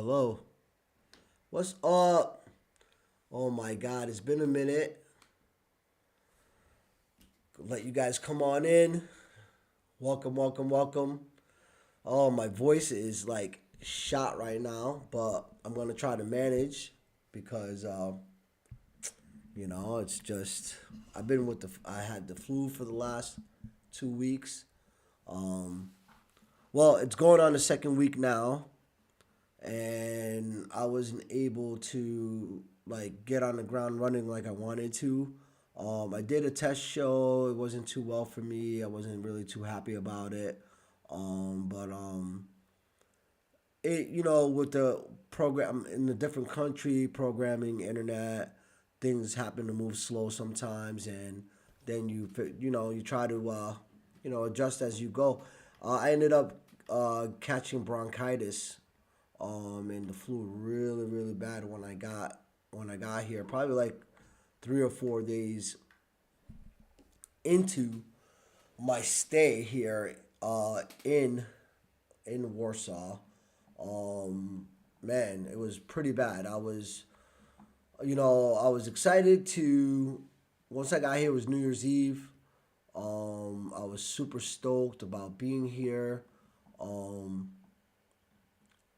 Hello. What's up? Oh my God, it's been a minute. Let you guys come on in. Welcome, welcome, welcome. Oh, my voice is like shot right now, but I'm gonna try to manage because it's just I've been with the I had the flu for the last 2 weeks. Um, well, it's going on the second week now, and I wasn't able to like get on the ground running like I wanted to. I did a test show. It wasn't too well for me. I wasn't really too happy about it. But it with the program in a different country, programming, internet, things happen to move slow sometimes, and then you try to adjust as you go. I ended up catching bronchitis and the flu really really bad when I got here. Probably like 3 or 4 days into my stay here in Warsaw. Man, it was pretty bad. I was excited to once I got here. It was New Year's Eve. I was super stoked about being here. Um,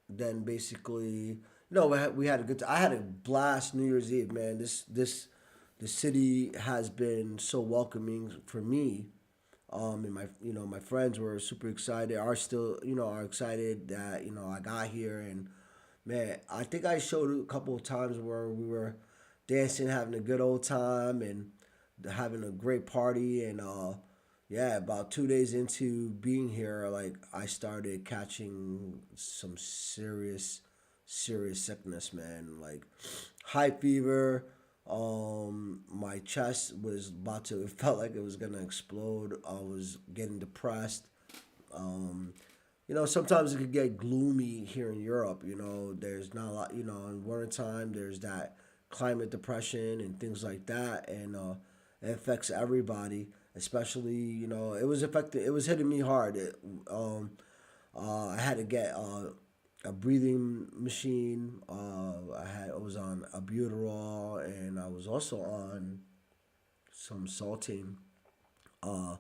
then basically, we had a good. I had a blast New Year's Eve, man. The city has been so welcoming for me. And my friends were super excited. Are excited that I got here, and man, I think I showed a couple of times where we were dancing, having a good old time, and having a great party. And yeah, about 2 days into being here, like I started catching some serious, serious sickness, man. Like high fever. My chest was about to. It felt like it was gonna explode. I was getting depressed. Um, Sometimes it could get gloomy here in Europe. There's not a lot. In wintertime, there's that climate depression and things like that, and it affects everybody. Especially, it was hitting me hard. I had to get a breathing machine. I was on albuterol, and I was also on some uh,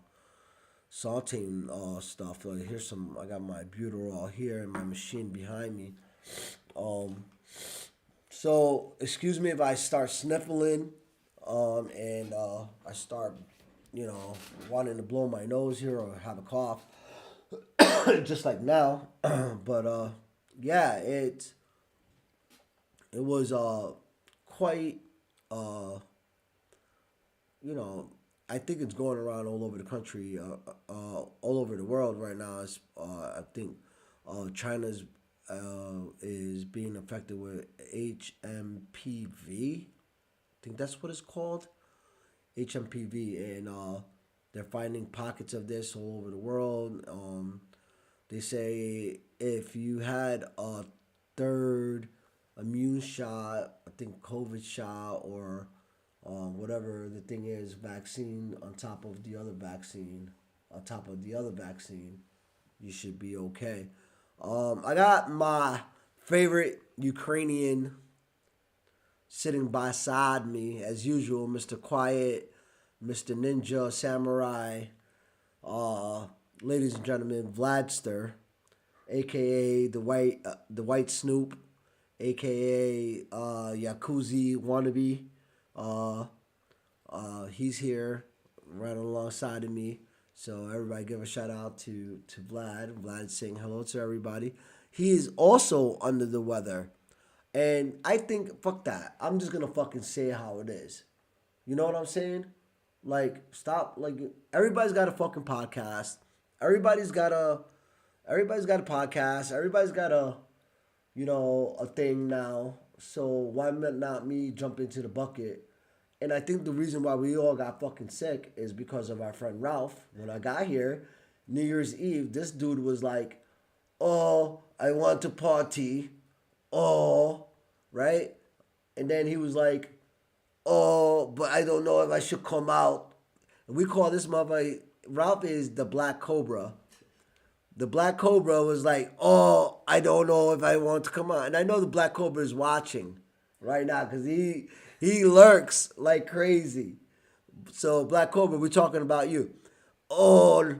stuff. Like here's some. I got my albuterol here and my machine behind me. Um, so excuse me if I start sniffling, and I start, you know, wanting to blow my nose here or have a cough, just like now. But yeah, it was quite uh you know I think it's going around all over the country, all over the world right now. I think China's is being affected with HMPV. I think that's what it's called, HMPV, and they're finding pockets of this all over the world. They say if you had a third immune shot, I think COVID shot or whatever the thing is, vaccine on top of the other vaccine, you should be okay. I got my favorite Ukrainian sitting beside me as usual, Mr. Quiet, Mr. Ninja Samurai, uh, ladies and gentlemen, Vladster, aka the White Snoop, aka Yakuza wannabe. Uh, he's here right alongside of me. So everybody give a shout out to Vlad. Vlad saying hello to everybody. He is also under the weather. And I think fuck that. I'm just gonna fucking say how it is. You know what I'm saying? Like stop like everybody's got a fucking podcast. Everybody's got a everybody's got a podcast. Everybody's got a thing now. So why not me jump into the bucket? And I think the reason why we all got fucking sick is because of our friend Ralph. When I got here, New Year's Eve, this dude was like, "Oh, I want to party." Oh, right? And then he was like, "Oh, but I don't know if I should come out." And we call this motherfucker, Ralph is the Black Cobra. The Black Cobra was like, "Oh, I don't know if I want to come on." And I know the Black Cobra is watching right now because he lurks like crazy. So Black Cobra, we're talking about you. Oh,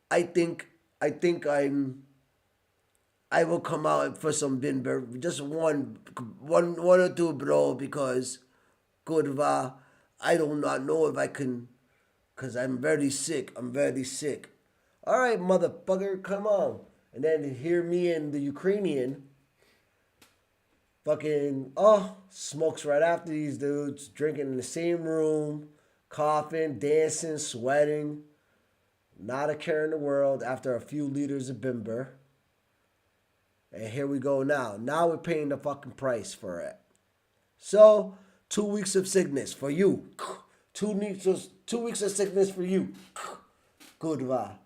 I think I will come out for some Bimber, just one or two, bro, because kurva, I do not know if I can, cause I'm very sick. I'm very sick. All right, motherfucker, come on. And then hear me and the Ukrainian fucking smokes right after these dudes, drinking in the same room, coughing, dancing, sweating, not a care in the world after a few liters of Bimber. And here we go now. Now we're paying the fucking price for it. So, 2 weeks of sickness for you. 2 weeks of sickness for you. Good va.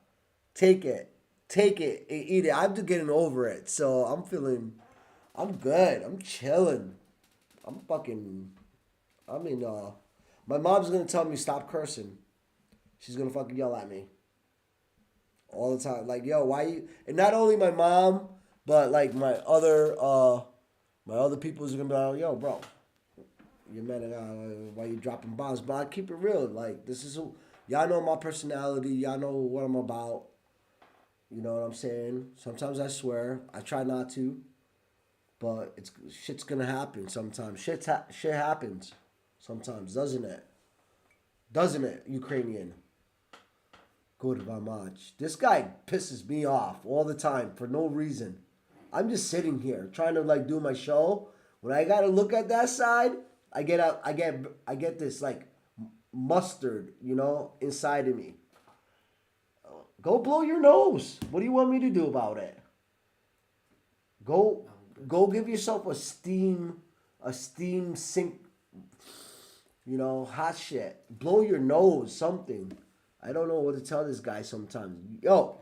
Take it. Take it and eat it. I'm just getting over it. So I'm good. I'm chilling. I'm fucking, I mean, my mom's gonna tell me stop cursing. She's gonna fucking yell at me all the time. Like, yo, why you? And not only my mom, but like my other people's gonna be like, yo, bro, you man, why you dropping bombs? But I keep it real. Like, this is who y'all know my personality. Y'all know what I'm about. You know what I'm saying? Sometimes I swear. I try not to, but it's shit's gonna happen sometimes. Shit happens sometimes, doesn't it? Doesn't it, Ukrainian? Good much. This guy pisses me off all the time for no reason. I'm just sitting here trying to like do my show. When I gotta look at that side, I get this like mustard, inside of me. Go blow your nose. What do you want me to do about it? Go go give yourself a steam sink, hot shit. Blow your nose, something. I don't know what to tell this guy sometimes. Yo,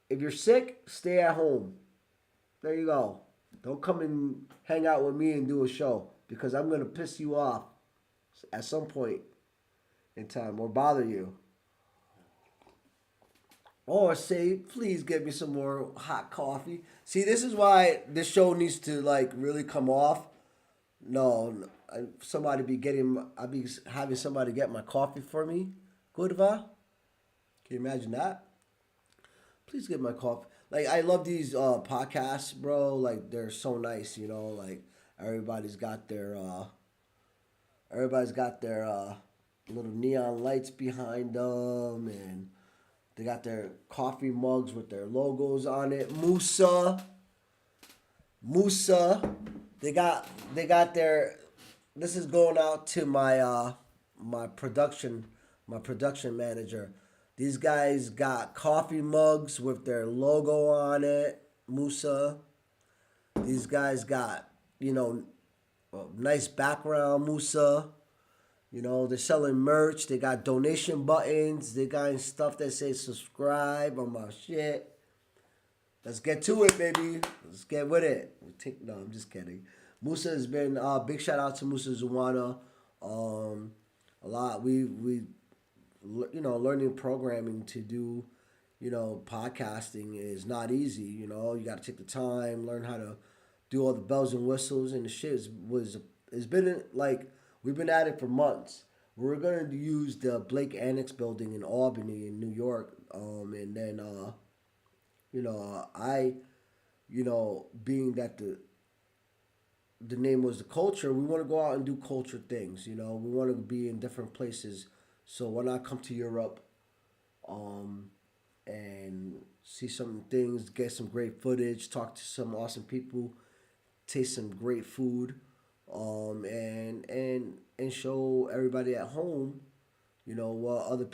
if you're sick, stay at home. There you go. Don't come and hang out with me and do a show because I'm gonna piss you off at some point in time or bother you. Or say, please get me some more hot coffee. See, this is why this show needs to like really come off. No, somebody be getting, I be having somebody get my coffee for me. Goodva. Can you imagine that? Please get my coffee. Like I love these podcasts, bro. Like they're so nice, Like everybody's got their everybody's got their little neon lights behind them, and they got their coffee mugs with their logos on it. Musa. They got their. This is going out to my production manager. These guys got coffee mugs with their logo on it. Musa. These guys got a nice background. Musa. They're selling merch. They got donation buttons. They got stuff that says subscribe on my shit. Let's get to it, baby. Let's get with it. No, I'm just kidding. Musa has been big shout out to Musa Zuwana. A lot learning programming to do podcasting is not easy. You got to take the time, learn how to do all the bells and whistles, and the shit it's been like we've been at it for months. We're gonna use the Blake Annex building in Albany in New York, and then I being that the name was the culture, we want to go out and do culture things. We want to be in different places. So when I come to Europe, and see some things, get some great footage, talk to some awesome people, taste some great food, and show everybody at home, how other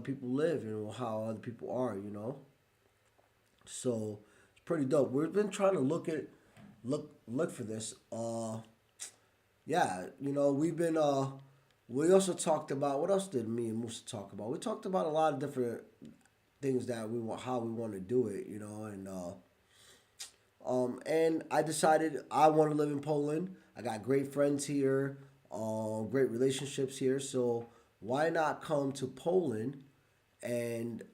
people live and how other people are. So it's pretty dope. We've been trying to look for this. Yeah, we've been we also talked about what else did me and Musa talk about? We talked about a lot of different things that we want, how we want to do it, and I decided I want to live in Poland. I got great friends here, great relationships here. So why not come to Poland and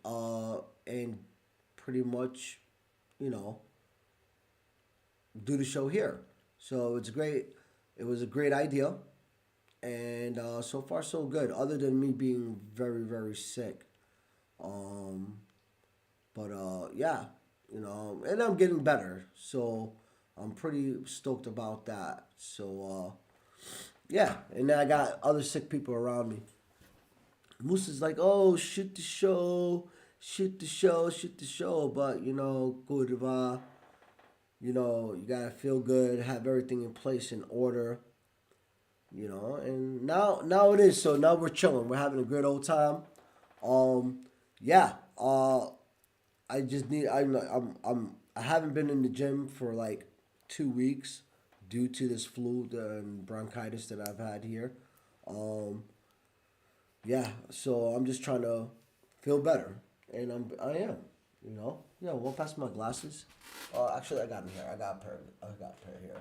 pretty much, you know, do the show here. So it's great. It was a great idea, and so far so good. Other than me being very very sick, um, but yeah, and I'm getting better. So I'm pretty stoked about that. So yeah, and then I got other sick people around me. Moose is like, oh, shoot the show, shoot the show, shoot the show. But kurva, you gotta feel good, have everything in place in order, and now it is. So now we're chilling. We're having a good old time. Um, yeah. I just need. I haven't been in the gym for like 2 weeks due to this flu and bronchitis that I've had here. Um, yeah. So I'm just trying to feel better, and I am. Yeah. We'll pass my glasses. Actually, I got them here. I got a pair here.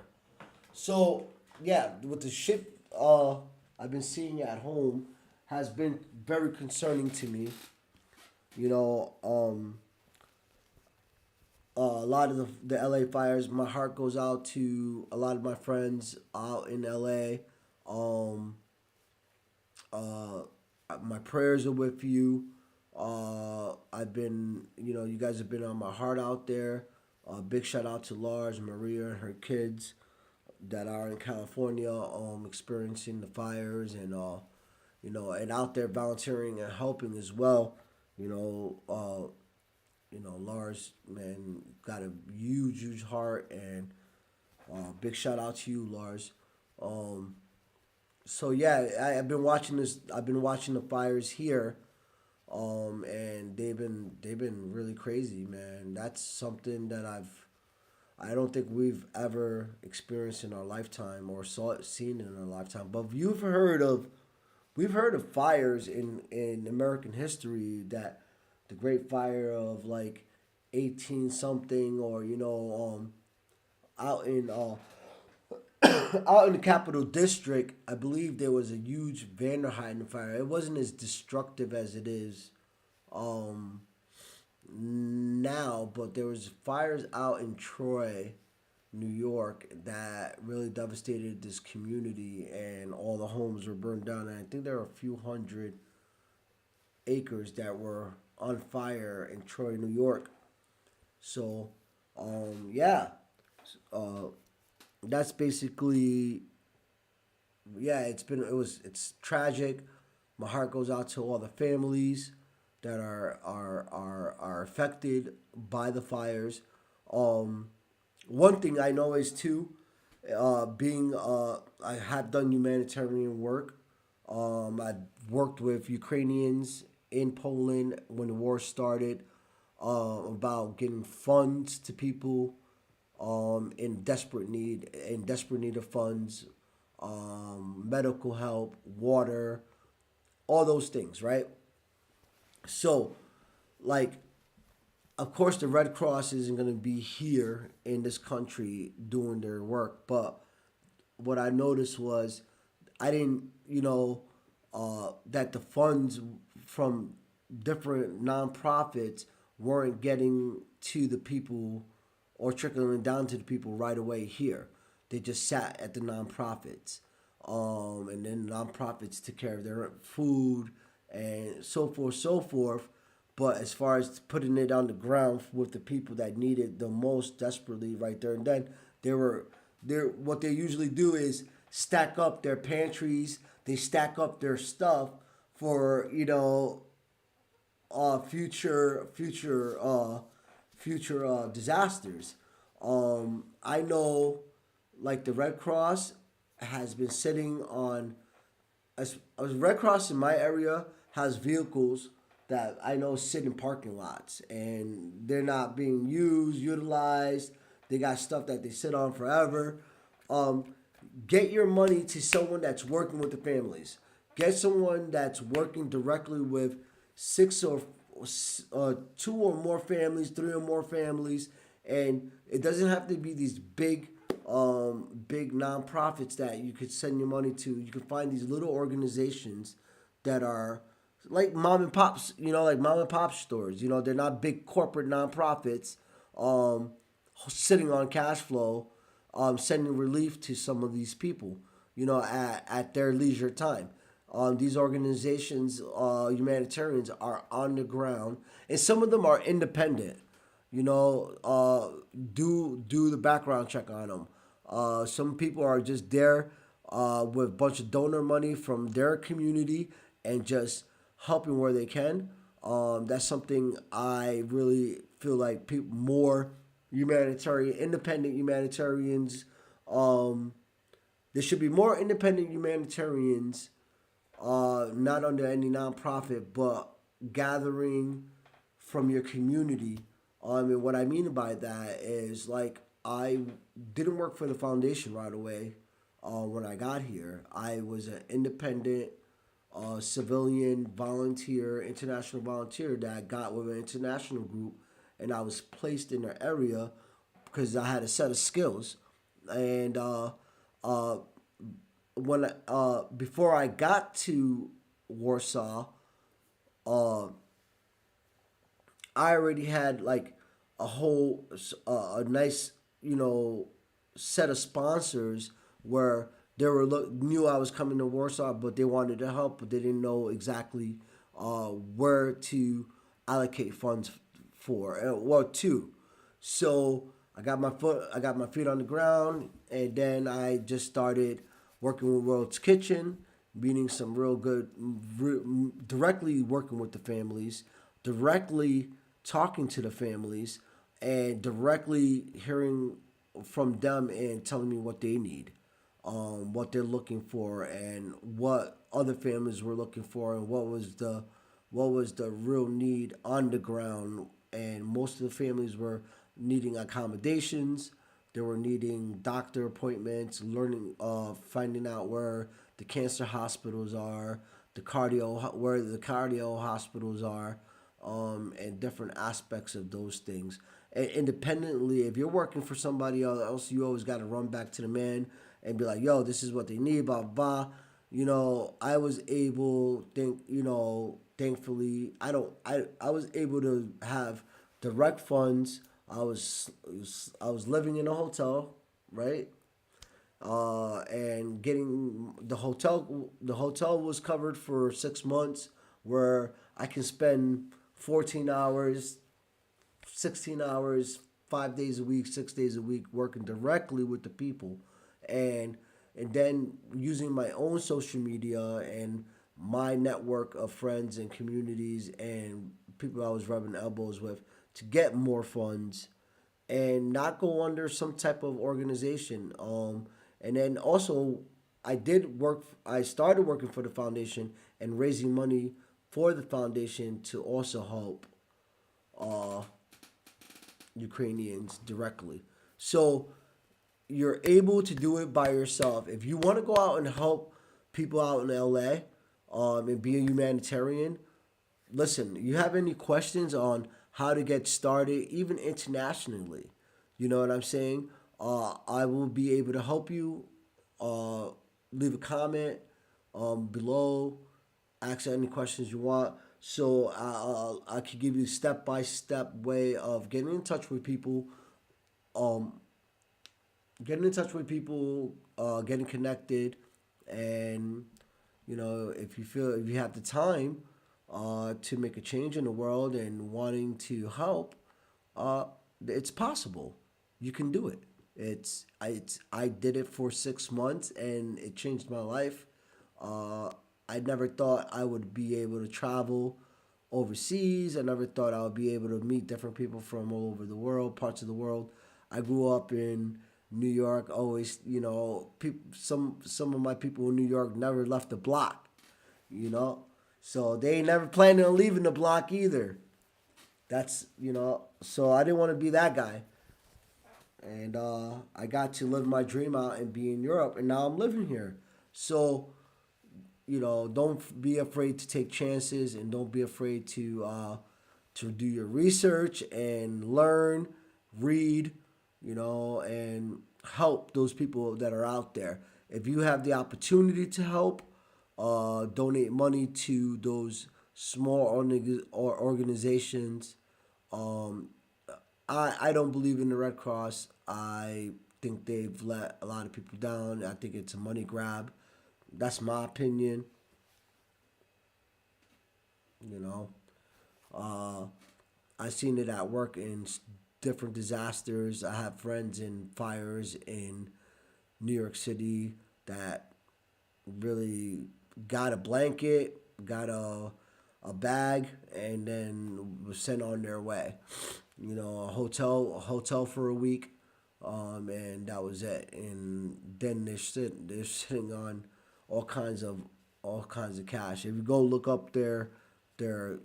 So yeah, with the shit I've been seeing at home has been very concerning to me. You know, a lot of the LA fires. My heart goes out to a lot of my friends out in LA. Um, uh, my prayers are with you. You guys have been on my heart out there. Big shout out to Lars, Maria, and her kids that are in California, experiencing the fires and out there volunteering and helping as well. You know, Lars, man, got a huge, huge heart, and big shout out to you, Lars. Um, so yeah, I've been watching this. I've been watching the fires here, and they've been really crazy, man. That's something that I don't think we've ever experienced in our lifetime or seen in our lifetime. But we've heard of fires in American history, that the Great Fire of like 18 something, or out in out in the Capital District. I believe there was a huge Vanderheiden fire. It wasn't as destructive as it is um, now, but there was fires out in Troy, New York, that really devastated this community, and all the homes were burned down. And I think there were a few hundred acres that were on fire in Troy, New York. So, yeah, uh, that's basically, yeah. It's tragic. My heart goes out to all the families that are affected by the fires. Um, One thing I know is too, being I have done humanitarian work. I worked with Ukrainians in Poland when the war started, about getting funds to people in desperate need of funds, medical help, water, all those things, right? So, like, of course, the Red Cross isn't going to be here in this country doing their work, but what I noticed was I didn't, that the funds from different nonprofits weren't getting to the people or trickling down to the people right away here. They just sat at the nonprofits, and then nonprofits took care of their food and so forth, so forth. But as far as putting it on the ground with the people that need it the most desperately, right there and then, they were what they usually do is stack up their pantries. They stack up their stuff for future disasters. I know, like, the Red Cross has been sitting on, as Red Cross in my area has vehicles that I know sit in parking lots, and they're not being utilized. They got stuff that they sit on forever. Um, get your money to someone that's working with the families. Get someone that's working directly with six or two or more families, three or more families, and it doesn't have to be these big nonprofits that you could send your money to. You can find these little organizations that are like mom and pops, like mom and pop stores. They're not big corporate nonprofits, um, sitting on cash flow, sending relief to some of these people, at their leisure time. These organizations, humanitarians, are on the ground, and some of them are independent. Do the background check on them. Some people are just there with a bunch of donor money from their community and just helping where they can. That's something I really feel like people more independent humanitarians. Um, there should be more independent humanitarians, not under any nonprofit, but gathering from your community. And what I mean by that is like I didn't work for the foundation right away. When I got here, I was an independent civilian volunteer, international volunteer that got with an international group, and I was placed in an area because I had a set of skills. And uh, when before I got to Warsaw, uh, I already had like a nice set of sponsors where they knew I was coming to Warsaw, but they wanted to help, but they didn't know exactly where to allocate funds for. Well, two. So I got my feet on the ground, and then I just started working with World's Kitchen, meeting some real good, directly working with the families, directly talking to the families, and directly hearing from them and telling me what they need, what they're looking for, and what other families were looking for, and what was the real need on the ground. And most of the families were needing accommodations. They were needing doctor appointments, learning, finding out where the cancer hospitals are, where the cardio hospitals are, and different aspects of those things. And independently, if you're working for somebody else, you always got to run back to the man and be like, "Yo, this is what they need." Blah blah. I was able, thankfully, I was able to have direct funds. I was living in a hotel, right? And getting the hotel was covered for 6 months, where I can spend 14 hours, 16 hours, 5 days a week, 6 days a week, working directly with the people, and and then using my own social media and my network of friends and communities and people I was rubbing elbows with to get more funds and not go under some type of organization. And then also, I did work. I started working for the foundation and raising money for the foundation to also help uh, Ukrainians directly. So you're able to do it by yourself. If you want to go out and help people out in LA, and be a humanitarian, listen, you have any questions on how to get started, even internationally, you know what I'm saying? I will be able to help you. Uh, Leave a comment below, ask any questions you want. So I could give you a step by step way of um, getting connected, and if you have the time to make a change in the world and wanting to help, uh, it's possible. You can do it. I did it for 6 months and it changed my life. Uh, I never thought I would be able to travel overseas. I never thought I would be able to meet different people from all over the world, parts of the world. I grew up in New York. Always, some of my people in New York never left the block. You know, so they ain't never planning on leaving the block either. So I didn't want to be that guy. And I got to live my dream out and be in Europe, and now I'm living here. So don't be afraid to take chances, and don't be afraid to do your research and learn, read, and help those people that are out there. If you have the opportunity to help, donate money to those or organizations. Um, I don't believe in the Red Cross. I think they've let a lot of people down. I think it's a money grab. That's my opinion. You know, uh, I've seen it at work in different disasters. I have friends in fires in New York City that really got a blanket, got a bag, and then was sent on their way. You know, a hotel for a week, and that was it. And then they're sitting on all kinds of all kinds of cash. If you go look up their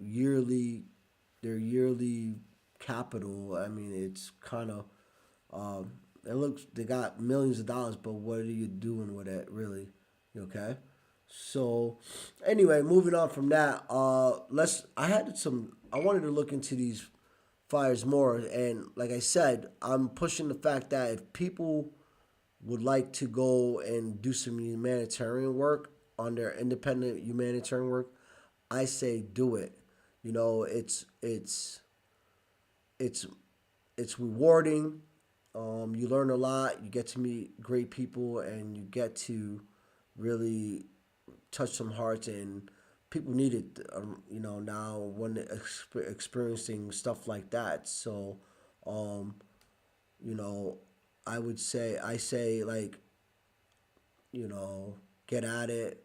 yearly their yearly capital, I mean, it's kind of it looks they got millions of dollars, but what are you doing with it, really? Okay. So, anyway, moving on from that, let's. I had some. I wanted to look into these fires more, and like I said, I'm pushing the fact that if people would like to go and do some humanitarian work on their independent humanitarian work, I say do it. You know, it's it's rewarding. You learn a lot. You get to meet great people, and you get to really touch some hearts. And people need it. You know, now when they're experiencing stuff like that. So, um, you know, I say like, you know, get at it.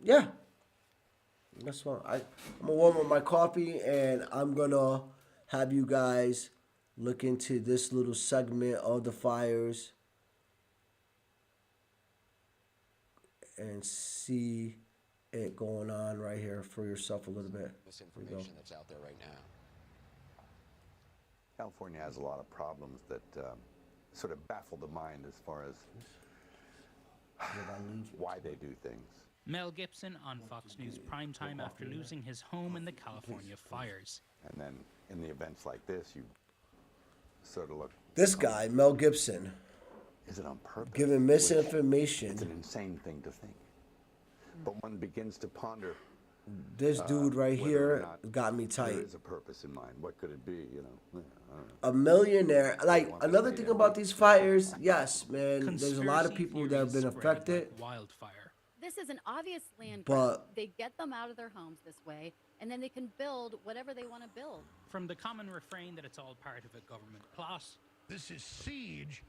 Yeah, that's what I'm gonna warm up my coffee, and I'm gonna have you guys look into this little segment of the fires and see it going on right here for yourself a little bit. Misinformation that's out there right now. California has a lot of problems that sort of baffle the mind as far as why they do things. Mel Gibson on Fox News primetime after losing his home in the California fires. And then in the events like this, you sort of look. This guy, Mel Gibson, Is it on purpose? giving misinformation. It's an insane thing to think. But one begins to ponder. This dude right whether or here not got me There tight. is a purpose in mind. What could it be? You know, I don't know. A millionaire. Like, another thing about these fires, yes, man, there's a lot of Conspiracy people that have been theories spread affected. like wildfire. This is an obvious land But- grab. They get them out of their homes this way, and then they can build whatever they want to build. From the common refrain that it's all part of a government plot This is siege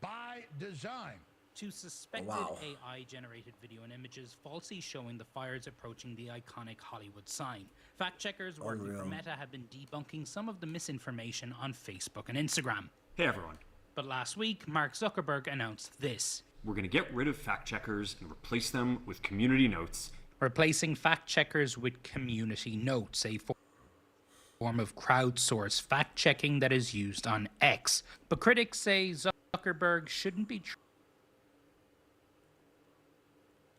by design. to suspected Wow. AI-generated video and images falsely showing the fires approaching the iconic Hollywood sign. Fact checkers working for Unreal. Meta have been debunking some of the misinformation on Facebook and Instagram. Hey everyone, But last week, Mark Zuckerberg announced this, we're going to get rid of fact checkers and replace them with community notes. replacing fact checkers with community notes, a form of crowdsourced fact checking that is used on X. But critics say Zuckerberg shouldn't be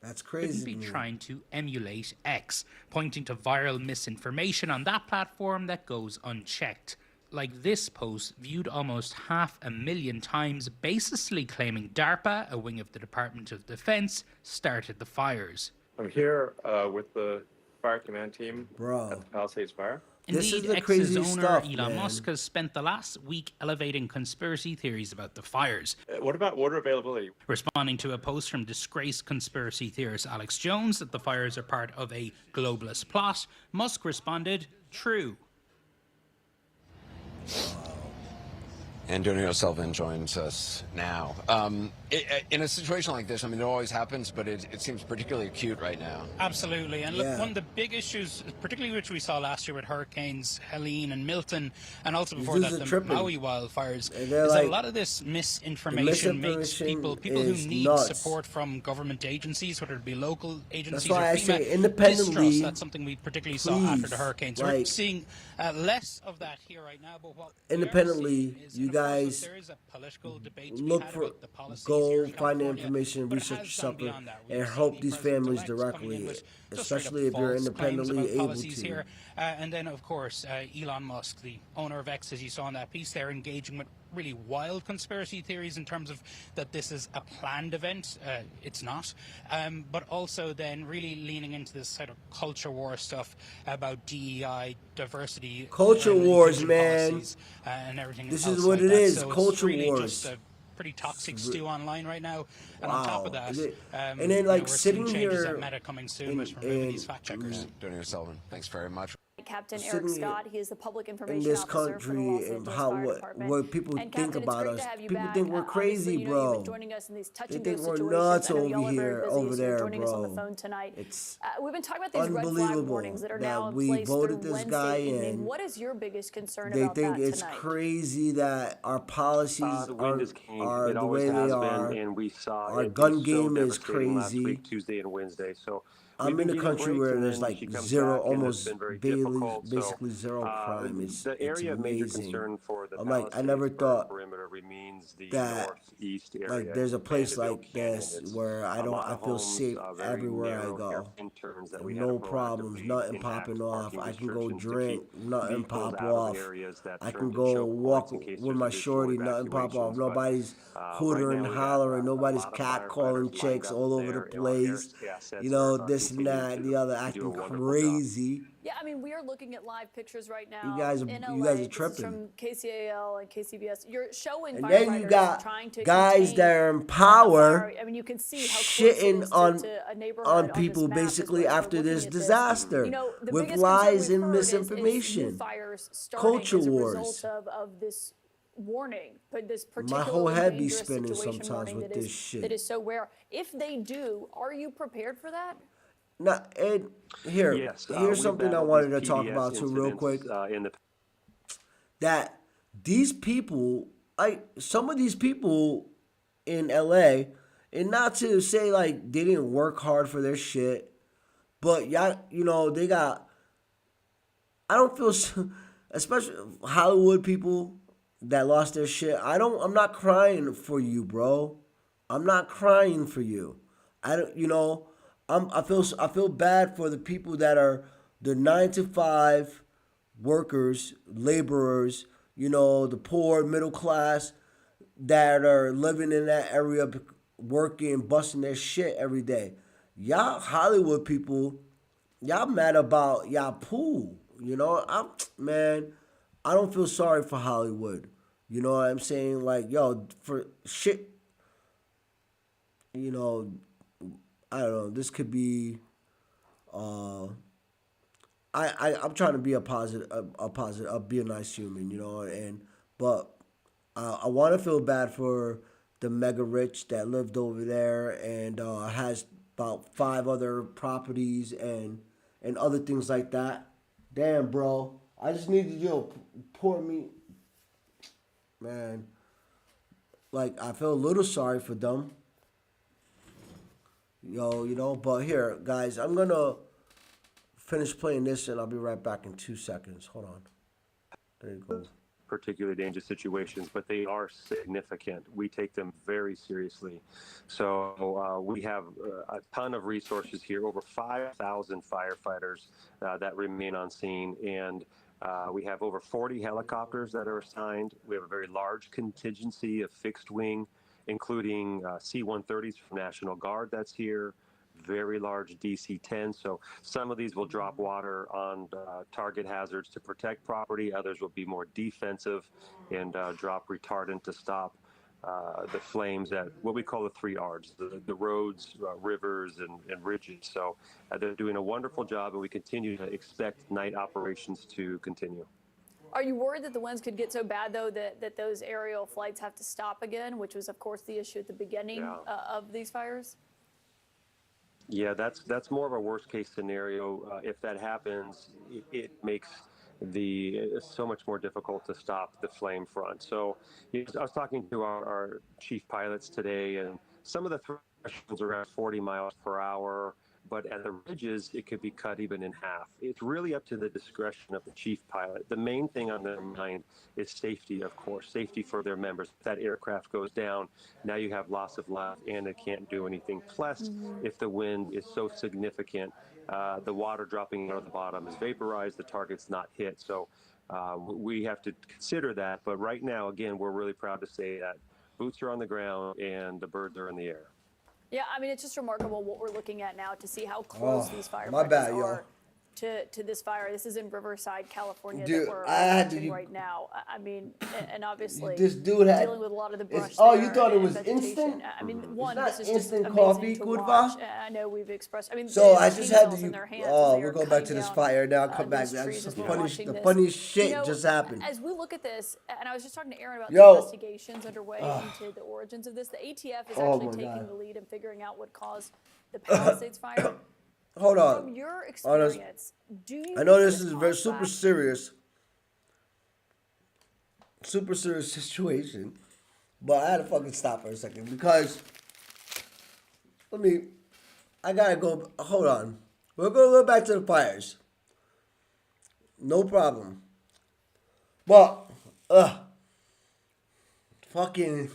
That's crazy. shouldn't be to me. trying to emulate X, pointing to viral misinformation on that platform that goes unchecked. Like this post, viewed almost 500,000 times, baselessly claiming DARPA, a wing of the Department of Defense, started the fires. I'm here with the fire command team Bro. at the Palisades Fire. This is Indeed, the X's crazy owner, stuff, Elon man. Musk, has spent the last week elevating conspiracy theories about the fires. What about water availability? Responding to a post from disgraced conspiracy theorist Alex Jones that the fires are part of a globalist plot, Musk responded, true. Antonio Selvin joins us now. In a situation like this, I mean, it always happens, but it seems particularly acute right now. Absolutely. And look, Yeah. one of the big issues, particularly which we saw last year with hurricanes Helene and Milton, and also before dudes that are the tripping. Maui wildfires, And they're is like- a lot of this misinformation makes misinformation people who is need nuts. support from government agencies, whether it be local agencies why or I FEMA, say independently, distrust. That's something we particularly saw after please, the hurricanes. We're like- seeing less of that here right now, but what we are Independently, seeing is, you and of course, guys there is a political debate to be look had for about the policies go go here in find the California, information, but it research has yourself, gone beyond that. and We've seen help the these families president-elect coming in directly, with just straight up especially if you're false claims independently about able policies to. here. And then, of course, Elon Musk, the owner of X, as you saw in that piece, they're engaging with really wild conspiracy theories in terms of that this is a planned event. It's not. But also then really leaning into this sort of culture war stuff about DEI, diversity, Culture and wars, inclusion man. policies, and everything This is else what like it that. is. So it's Culture really just wars. a pretty toxic stew online right now. And on top of Wow. that, And then like we're seeing sitting changes at here Meta coming soon with removing these fact checkers. Donnie O'Sullivan, thanks very much. Captain Sitting Eric here Scott, he is the public in information this officer for the country Los and Angeles how Fire Department. what people And think Captain, about it's us. great to have you People back. think we're Obviously, crazy, you know, bro. you've been joining us in these touch They and go think we're situations. nuts I know over y'all are very here, busy, over so you're there, joining us on the bro. phone tonight. It's We've been talking about these red flag unbelievable warnings that are now that in we place voted through this guy Wednesday evening. in. What is your biggest concern They about think that it's tonight? crazy that our policies The wind is king. are It the always way they has are. been, and we saw Our it gun be so game is devastating last crazy. week, Tuesday and Wednesday. So I'm we've in been a getting country breaks, where and there's then like she comes zero, back, and it's almost been very barely, difficult. basically zero crime. The It's area of major amazing. concern for the I'm like, I Palisades never thought perimeter remains the that northeast area. like there's a place Vanderbilt like Canyon. this It's where a lot I of feel homes, safe very everywhere I narrow go. hairpin turns that we had to No problems, proactively nothing enact popping off. parking I can go restrictions to drink, keep nothing vehicles pop out of off. areas that I turn can to go choke walk points in case with there's my additional shorty, nothing pop off. evacuations. But Nobody's right hootering, now we got hollering, a nobody's lot of catcalling firefighters chicks lined all up over the there. Our place. assets You know, are this and continuing that, to the other, do a acting wonderful job. crazy. Yeah, I mean, we are looking at live pictures right now You guys are in LA. you guys are This is tripping. from KCAL and KCBS. You're showing And then you firefighters got trying to guys contain that are in a power fire. I mean, you can see how close it shitting is on to a neighborhood on on this people map as basically we're after looking this at this. disaster You know, the with biggest concern lies we've and heard is new misinformation. fires starting Culture as a wars. result of this warning, but this My particularly whole head be dangerous spinning situation sometimes warning with that this is shit. that is so rare. If they do, are you prepared for that? Now, and here's We've something I battled wanted to these talk PBS about too, real incidents, quick. in the That these people, some of these people in LA, and not to say like they didn't work hard for their shit, but y'all, you know, they got. I don't feel, especially Hollywood people that lost their shit. I'm not crying for you, bro. I'm not crying for you. I don't, you know. I feel bad for the people that are the 9 to 5 workers, laborers, you know, the poor, middle class that are living in that area, working, busting their shit every day. Y'all Hollywood people, y'all mad about y'all pool. You know, man, I don't feel sorry for Hollywood. You know what I'm saying? Like, yo, for shit, you know, I don't know. This could be. I'm trying to be a positive, be a nice human, you know, but I want to feel bad for the mega rich that lived over there and has about 5 other properties and other things like that. Damn, bro, I just needed you to pour me, man. Like, I feel a little sorry for them. Yo, you know, but here, guys, I'm going to finish playing this and I'll be right back in 2 seconds. Hold on. There you go. particularly dangerous situations, but they are significant. We take them very seriously. So we have a ton of resources here, over 5,000 firefighters that remain on scene, and we have over 40 helicopters that are assigned. We have a very large contingency of fixed wing, including C-130s from National Guard that's here, very large DC-10. So some of these will drop water on target hazards to protect property. Others will be more defensive and drop retardant to stop the flames at what we call the 3 R's, the roads, rivers, and ridges. So they're doing a wonderful job, and we continue to expect night operations to continue. Are you worried that the winds could get so bad, though, that those aerial flights have to stop again, which was, of course, the issue at the beginning of these fires? Yeah, that's more of a worst case scenario. If that happens, it makes so much more difficult to stop the flame front. So I was talking to our chief pilots today, and some of the thresholds are around 40 miles per hour. but at the ridges, it could be cut even in half. It's really up to the discretion of the chief pilot. The main thing on their mind is safety, of course, safety for their members. If that aircraft goes down, now you have loss of life and it can't do anything. Plus, if the wind is so significant, the water dropping out of the bottom is vaporized, the target's not hit. So we have to consider that. But right now, again, we're really proud to say that boots are on the ground and the birds are in the air. Yeah, I mean, it's just remarkable what we're looking at now to see how close these my firefighters bad, are to this fire. This is in Riverside, California, Dude, that we're I had watching right now. I mean, and obviously This dude had dealing with a lot of the brush. oh, you there thought it and was vegetation. instant? I mean, It's one, not this is just instant amazing coffee, to Kurva. watch. I know we've expressed. I mean, So they I have just had chainsaws to. in their hands as Oh, they we'll are go back cutting to this down, fire now. Come back. these trees That's as we're the watching this. funniest shit You know, just happened. As we look at this, and I was just talking to Aaron about Yo. the investigations underway into the origins of this. The ATF is Oh actually my taking God. the lead in figuring out what caused the Palisades fire. Hold on. From your Honest- experience, do you I know think this is very caused super by- serious. Super serious situation. But I had to fucking stop for a second because I gotta go. Hold on. We're gonna go back to the fires. No problem. But, fucking,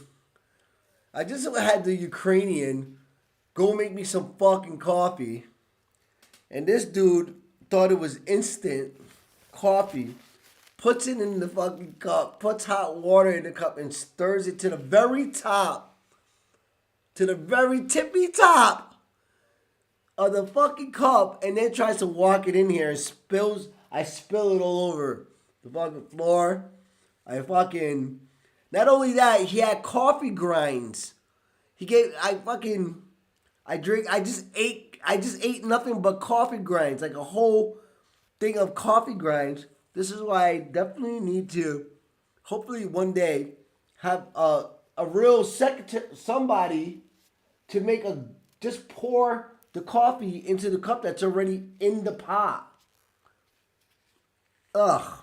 I just had the Ukrainian go make me some fucking coffee. And this dude thought it was instant coffee, puts it in the fucking cup, puts hot water in the cup, and stirs it to the very top, to the very tippy top of the fucking cup, and then tries to walk it in here and spills. I spill it all over the fucking floor. Not only that, he had coffee grinds. I just ate nothing but coffee grinds, like a whole thing of coffee grinds. This is why I definitely need to, hopefully one day, have a real secretary, somebody to just pour the coffee into the cup that's already in the pot. Ugh.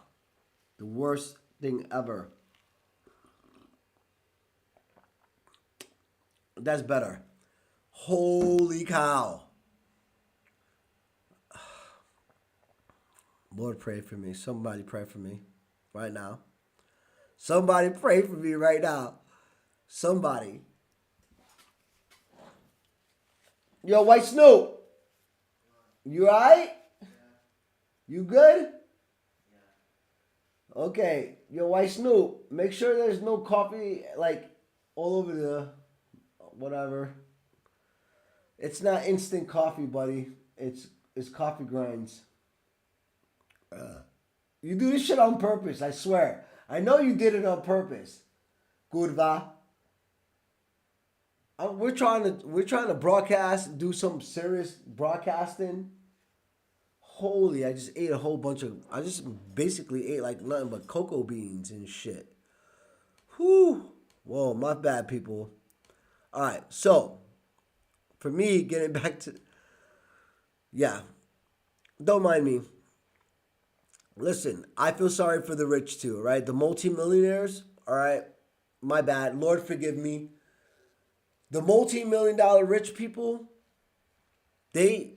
The worst thing ever. That's better. Holy cow. Lord, pray for me. Somebody pray for me right now. Somebody pray for me right now. Somebody. Yo, White Snoop. You alright? You good? Okay. Yo, White Snoop. Make sure there's no coffee, like, all over the whatever. It's not instant coffee, buddy. It's coffee grinds. You do this shit on purpose, I swear. I know you did it on purpose. Kurva. We're trying to broadcast, do some serious broadcasting. Holy, I just basically ate like nothing but cocoa beans and shit. Whew. Whoa, my bad, people. All right, so for me, getting back to, yeah, don't mind me. Listen, I feel sorry for the rich too, right? The multimillionaires, all right? My bad. Lord, forgive me. The multi-million-dollar rich people, they,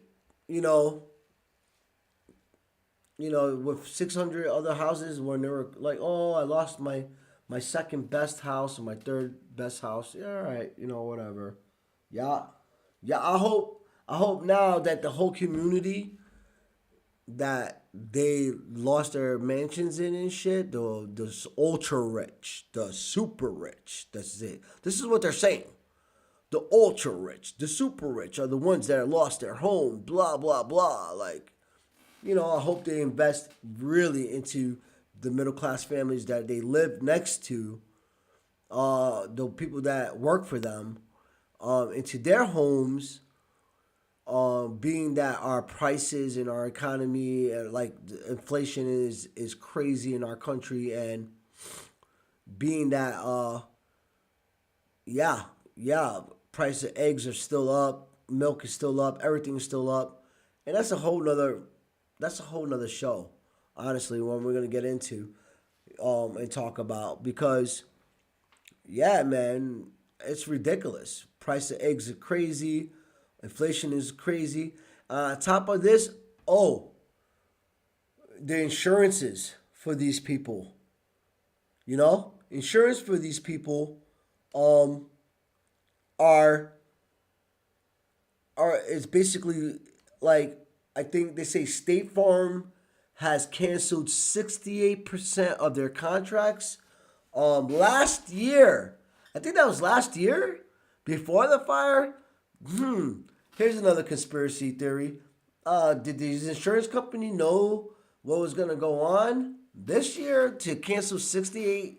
with 600 other houses when they were like, oh, I lost my second best house and my third best house. Yeah, all right, whatever. Yeah, I hope now that the whole community that they lost their mansions in and shit, the ultra rich, the super rich, that's it. This is what they're saying. The ultra rich, the super rich are the ones that lost their home, blah, blah, blah. Like, I hope they invest really into the middle class families that they live next to, the people that work for them, into their homes, being that our prices in our economy, like the inflation is crazy in our country, and being that, price of eggs are still up, milk is still up, everything's still up, and that's a whole nother show, honestly, one we're gonna get into, and talk about, because, yeah, man, it's ridiculous. Price of eggs are crazy, inflation is crazy. On top of this, oh, the insurances for these people. You know, insurance for these people um are is basically like, I think they say State Farm has canceled 68% of their contracts last year. I think that was last year before the fire. Here's another conspiracy theory. Did these insurance company know what was gonna go on this year to cancel 68%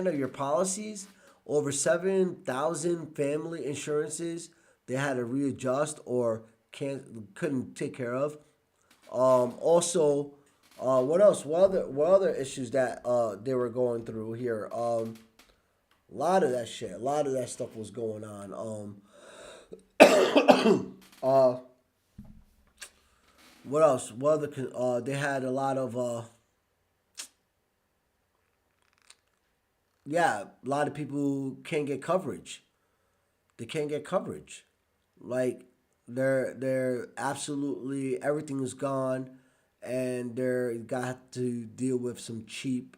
of your policies? Over 7,000 family insurances they had to readjust or couldn't take care of. Also, what else? What other issues that they were going through here? A lot of that shit. A lot of that stuff was going on. Uh, what else? What other? They had a lot of. Yeah, a lot of people can't get coverage. They can't get coverage. Like they're absolutely everything is gone, and they're got to deal with some cheap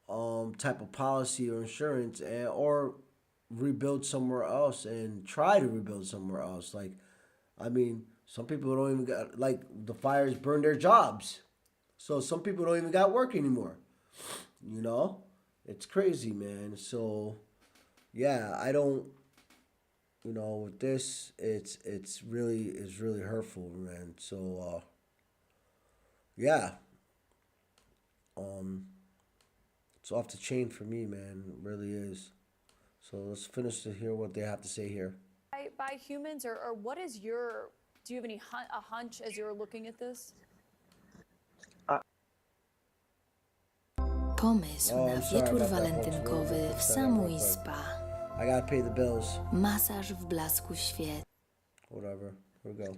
type of policy or insurance, and or rebuild somewhere else and try to rebuild somewhere else. Like, I mean, some people don't even got, like, the fires burned their jobs, so some people don't even got work anymore. You know, it's crazy, man. So yeah, I don't. You know, with this, it's really hurtful, man. So yeah, um, it's off the chain for me, man. It really is. So let's finish to hear what they have to say here. By humans, or what is your? Do you have any a hunch as you're looking at this? Pomysł Oh, na I'm sorry wieczór about that, folks. walentynkowy We'll w fix that Samui real quick. Spa. I gotta pay the bills. Masaż w blasku świec. Whatever. Here we go.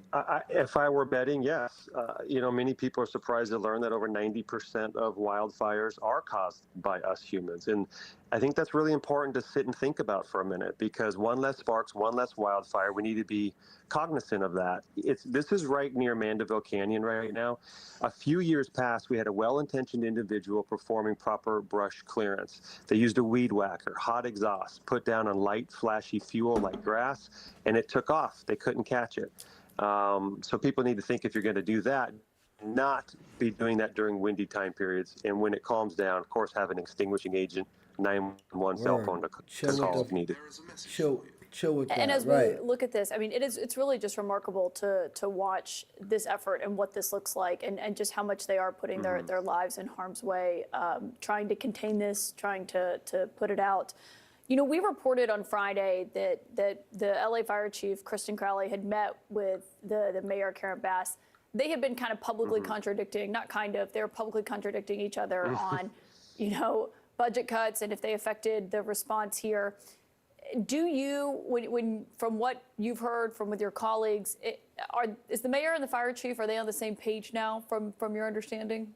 If I were betting, yes. Many people are surprised to learn that over 90% of wildfires are caused by us humans. And I think that's really important to sit and think about for a minute, because one less sparks, one less wildfire. We need to be cognizant of that. This is right near Mandeville Canyon right now. A few years past, we had a well-intentioned individual performing proper brush clearance. They used a weed whacker, hot exhaust, put down on light, flashy fuel like grass, and it took off. They couldn't catch it. So people need to think, if you're going to do that, not be doing that during windy time periods. And when it calms down, of course, have an extinguishing agent, 911 cell Word. phone to Chill call with if needed. Chill with that. And as right. we look at this, I mean, it's really just remarkable to watch this effort and what this looks like, and just how much they are putting their lives in harm's way, trying to contain this, trying to put it out. You know, we reported on Friday that the LA Fire Chief, Kristen Crowley, had met with the Mayor, Karen Bass. They had been kind of publicly contradicting, not kind of, they were publicly contradicting each other on, budget cuts and if they affected the response here. Do you, when from what you've heard from with your colleagues, is the Mayor and the Fire Chief, are they on the same page now from your understanding?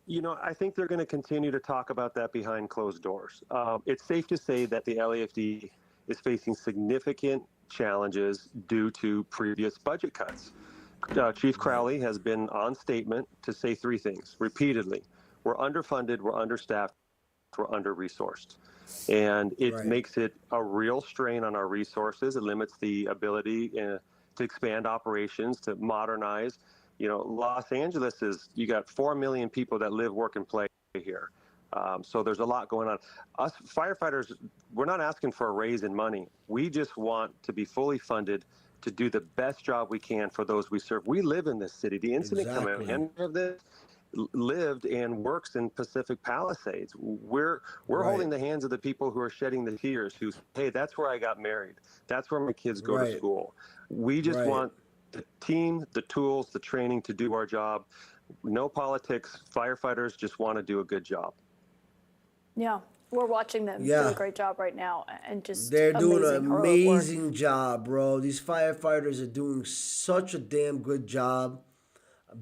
I think they're going to continue to talk about that behind closed doors. It's safe to say that the LAFD is facing significant challenges due to previous budget cuts. Chief Crowley has been on statement to say three things repeatedly. We're underfunded, we're understaffed, we're under-resourced. And it makes it a real strain on our resources. It limits the ability to expand operations, to modernize. Los Angeles you got 4 million people that live, work, and play here. So there's a lot going on. Us firefighters, we're not asking for a raise in money. We just want to be fully funded to do the best job we can for those we serve. We live in this city. The incident commander of this lived and works in Pacific Palisades. We're holding the hands of the people who are shedding the tears, who, hey, that's where I got married. That's where my kids go to school. We just want the team, the tools, the training to do our job. No politics. Firefighters just want to do a good job. Yeah, we're watching them do a great job right now, and just they're doing an amazing amazing job, bro. These firefighters are doing such a damn good job.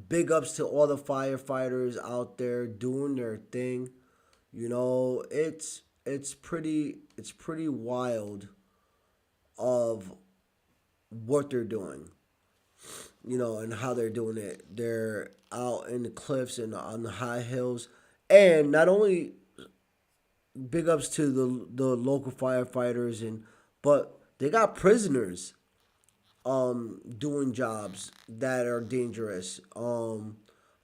Big ups to all the firefighters out there doing their thing. It's pretty wild of what they're doing. and how they're doing it. They're out in the cliffs and on the high hills, and not only big ups to the local firefighters, but they got prisoners doing jobs that are dangerous. A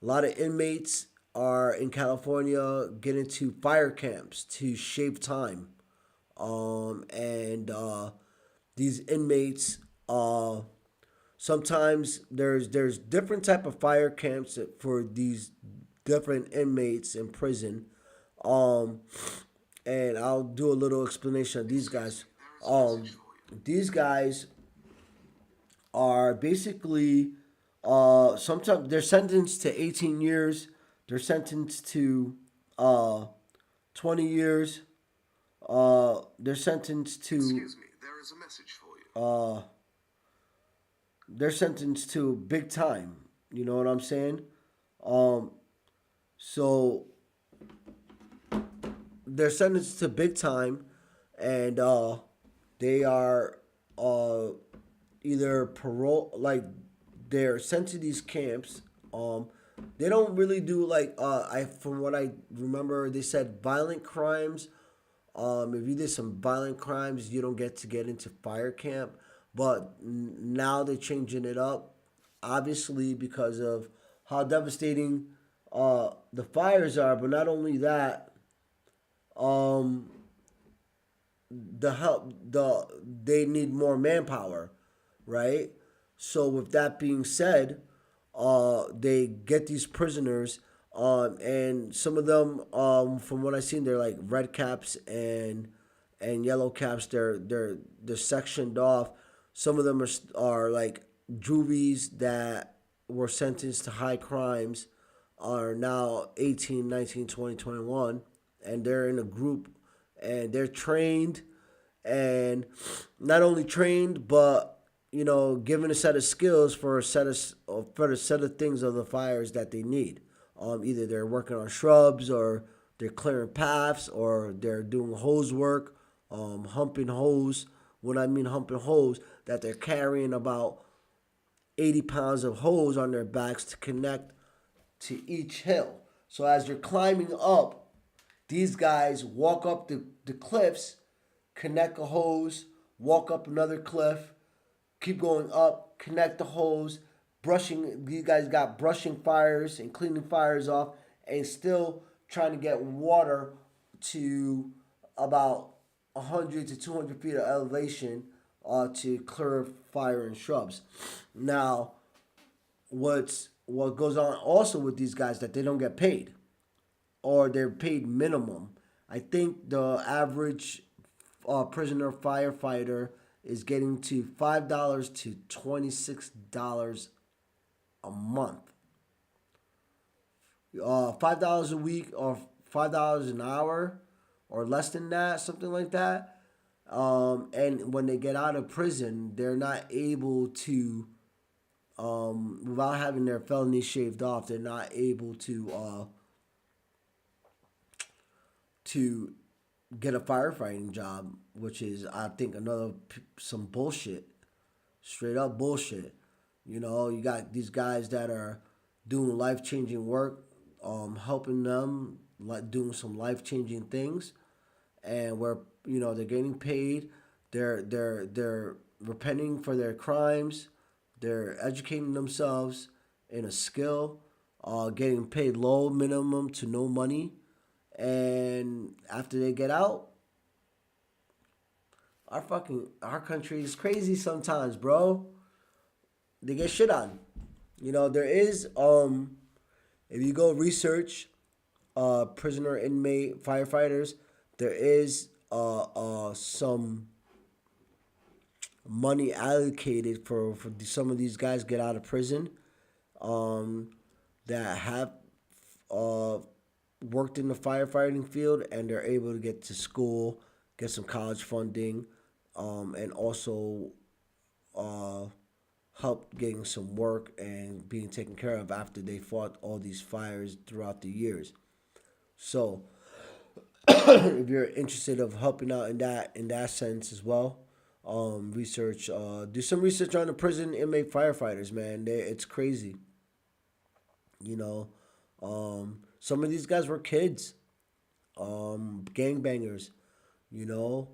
lot of inmates are in California getting to fire camps to shave time. And these inmates, sometimes there's different type of fire camps for these different inmates in prison. Um, and I'll do a little explanation of these guys. These guys are basically sometimes they're sentenced to 18 years. They're sentenced to 20 years. They're sentenced to. Excuse me, there is a message for you. They're sentenced to big time. You know what I'm saying? So they're sentenced to big time, and they are either parole, like they're sent to these camps. They don't really do like from what I remember, they said violent crimes. If you did some violent crimes, you don't get into fire camp. But now they're changing it up, obviously because of how devastating the fires are. But not only that, they need more manpower, right? So with that being said, they get these prisoners, and some of them, from what I've seen, they're like red caps and yellow caps. They're sectioned off. Some of them are like juvies that were sentenced to high crimes, are now 18, 19, 20, 21, and they're in a group, and they're trained, and not only trained, but given a set of skills for a set of things of the fires that they need. Either they're working on shrubs, or they're clearing paths, or they're doing hose work, humping hose. When I mean humping hose, that they're carrying about 80 pounds of hose on their backs to connect to each hill. So as you're climbing up, these guys walk up the cliffs, connect a hose, walk up another cliff, keep going up, connect the hose, brushing. These guys got brushing fires and cleaning fires off, and still trying to get water to about 100 to 200 feet of elevation to clear fire and shrubs. Now, what goes on also with these guys, that they don't get paid, or they're paid minimum. I think the average prisoner firefighter is getting to $5 to $26 a month. $5 a week, or $5 an hour, or less than that, something like that. And when they get out of prison, they're not able to, without having their felonies shaved off, they're not able to get a firefighting job, which is, I think, some bullshit, straight up bullshit. You got these guys that are doing life-changing work, helping them, like doing some life-changing things, and where they're getting paid, they're repenting for their crimes, they're educating themselves in a skill, getting paid low, minimum to no money. And after they get out, our country is crazy sometimes, bro. They get shit on. There is, if you go research prisoner, inmate, firefighters, there is some money allocated for some of these guys get out of prison, that have worked in the firefighting field, and they're able to get to school, get some college funding, and also help getting some work and being taken care of after they fought all these fires throughout the years. So if you're interested of helping out in that sense as well, research. Do some research on the prison inmate firefighters, man. It's crazy. You know, some of these guys were kids, gangbangers. You know,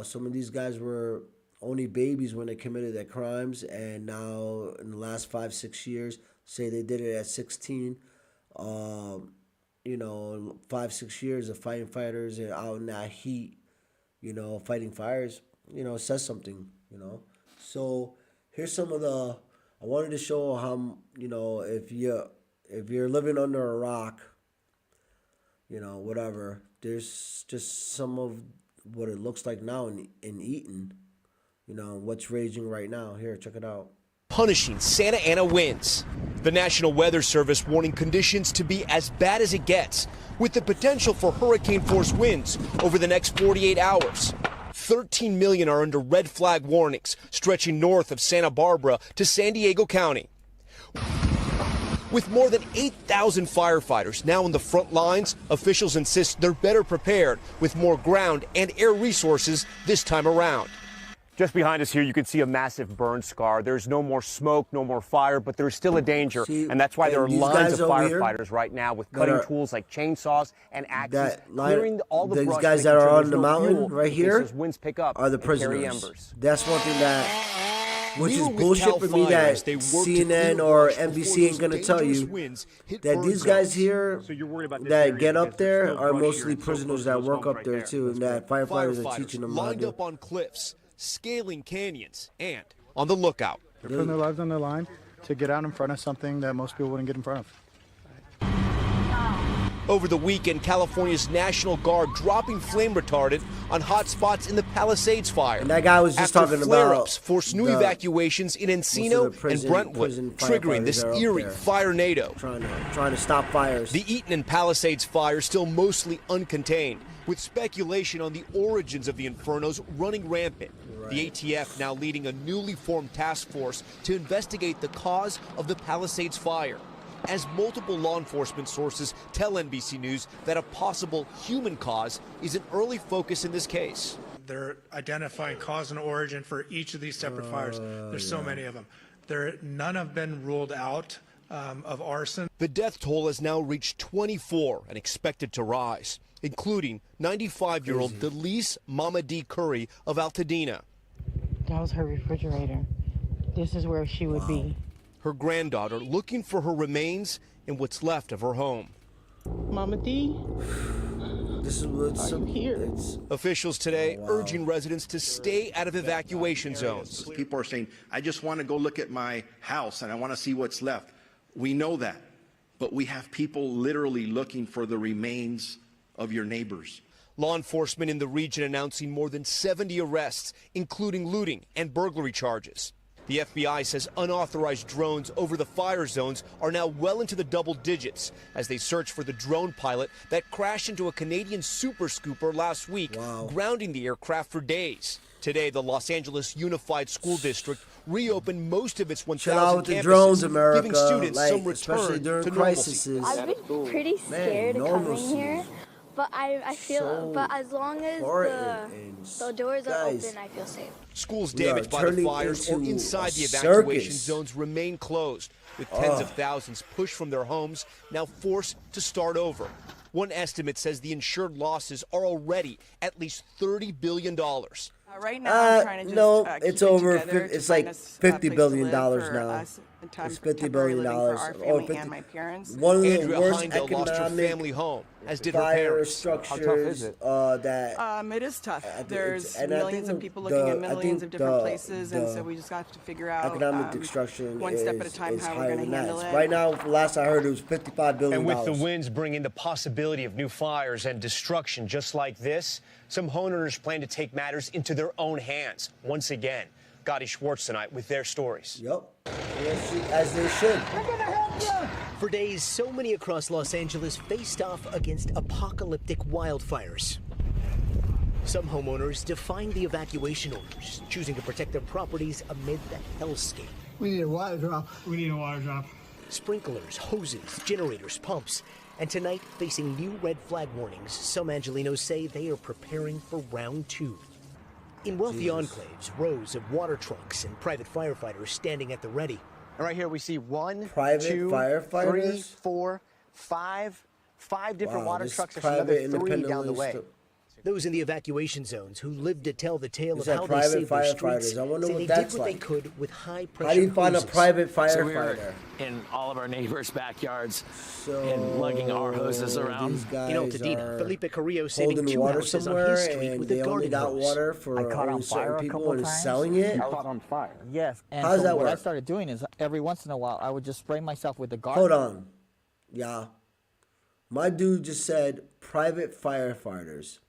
some of these guys were only babies when they committed their crimes, and now in the last 5-6 years, say they did it at 16. You know, 5-6 years of fighting fighters and out in that heat, you know, fighting fires, you know, says something, you know. So here's some of the. I wanted to show how, you know, if you're living under a rock, you know, whatever. There's just some of what it looks like now in Eaton, you know, what's raging right now. Here, check it out. Punishing Santa Ana winds. The National Weather Service warning conditions to be as bad as it gets, with the potential for hurricane-force winds over the next 48 hours. 13 million are under red flag warnings, stretching north of Santa Barbara to San Diego County. With more than 8,000 firefighters now in the front lines, officials insist they're better prepared with more ground and air resources this time around. Just behind us here, you can see a massive burn scar. There's no more smoke, no more fire, but there's still a danger. And that's why there are lines of firefighters right now with cutting tools like chainsaws and axes, clearing all the brush. These guys that are on the mountain right here winds pick up are the prisoners. That's one thing that, which is bullshit for me, that CNN or NBC ain't going to tell you, that these guys here that get up there are mostly prisoners that work up there too, and that firefighters are teaching them how to lined up on cliffs, scaling canyons, and on the lookout. They're putting their lives on the line to get out in front of something that most people wouldn't get in front of. Over the weekend, California's National Guard dropping flame retardant on hot spots in the Palisades fire. And that guy was just after talking flare-ups about forced new evacuations in Encino and Brentwood, triggering this eerie fire-nado. Trying to stop fires. The Eaton and Palisades fire still mostly uncontained, with speculation on the origins of the infernos running rampant. The ATF now leading a newly formed task force to investigate the cause of the Palisades fire, as multiple law enforcement sources tell NBC News that a possible human cause is an early focus in this case. They're identifying cause and origin for each of these separate fires. There's so many of them. None have been ruled out of arson. The death toll has now reached 24 and expected to rise, including 95-year-old Delise Mama D. Curry of Altadena. That was her refrigerator. This is where she would be. Her granddaughter looking for her remains in what's left of her home. Mama D, this is what's here. Officials today urging residents to stay out of evacuation zones. People are saying, I just want to go look at my house and I want to see what's left. We know that, but we have people literally looking for the remains of your neighbors. Law enforcement in the region announcing more than 70 arrests, including looting and burglary charges. The FBI says unauthorized drones over the fire zones are now well into the double digits as they search for the drone pilot that crashed into a Canadian super scooper last week, grounding the aircraft for days. Today, the Los Angeles Unified School District reopened most of its 1,000 campuses, drones, America, giving students some especially return during to crises. normalcy. I've been pretty scared of coming here, but I feel, but as long as the doors are open, I feel safe. Schools damaged by the fires or inside the evacuation zones remain closed, with tens of thousands pushed from their homes, now forced to start over. One estimate says the insured losses are already at least $30 billion. Right now, I'm trying to just it's over. It's like $50 billion now. It's $50 billion. And my parents. One of the Andrea worst Heindel lost her economic family home, as did her fire parents. structures. How tough is it? It is tough. There's millions of people looking at millions of different places, and so we just have to figure out economic destruction one step at a time how we're going to handle it. Right now, last I heard, it was $55 billion. And with the winds bringing the possibility of new fires and destruction just like this, some homeowners plan to take matters into their own hands. Once again, Gotti Schwartz tonight with their stories. Yep, as they should. For days, so many across Los Angeles faced off against apocalyptic wildfires. Some homeowners defying the evacuation orders, choosing to protect their properties amid the hellscape. We need a water drop. We need a water drop. Sprinklers, hoses, generators, pumps, and tonight facing new red flag warnings. Some Angelenos say they are preparing for round two. In wealthy enclaves, rows of water trucks and private firefighters standing at the ready. And right here we see one, Private two, firefighters? 3, 4, 5 different water this trucks. There's private another 3 down the independently way. Those in the evacuation zones who lived to tell the tale These of are how they private saved their streets firefighters. I wonder say what they that's did what like. they could with high pressure How do you find a hoses. private So we firefighter? were in all of our neighbors' backyards and lugging our hoses around. These guys In Altadena, are Felipe Carrillo saving holding 2 water houses on somewhere, his street and with they a only garden got hose. water for only certain people and selling it. Caught on fire. Yes. And How does so that what I work? started doing is every once in a while I would just spray myself with the garden. Hold on. Yeah. My dude just said private firefighters.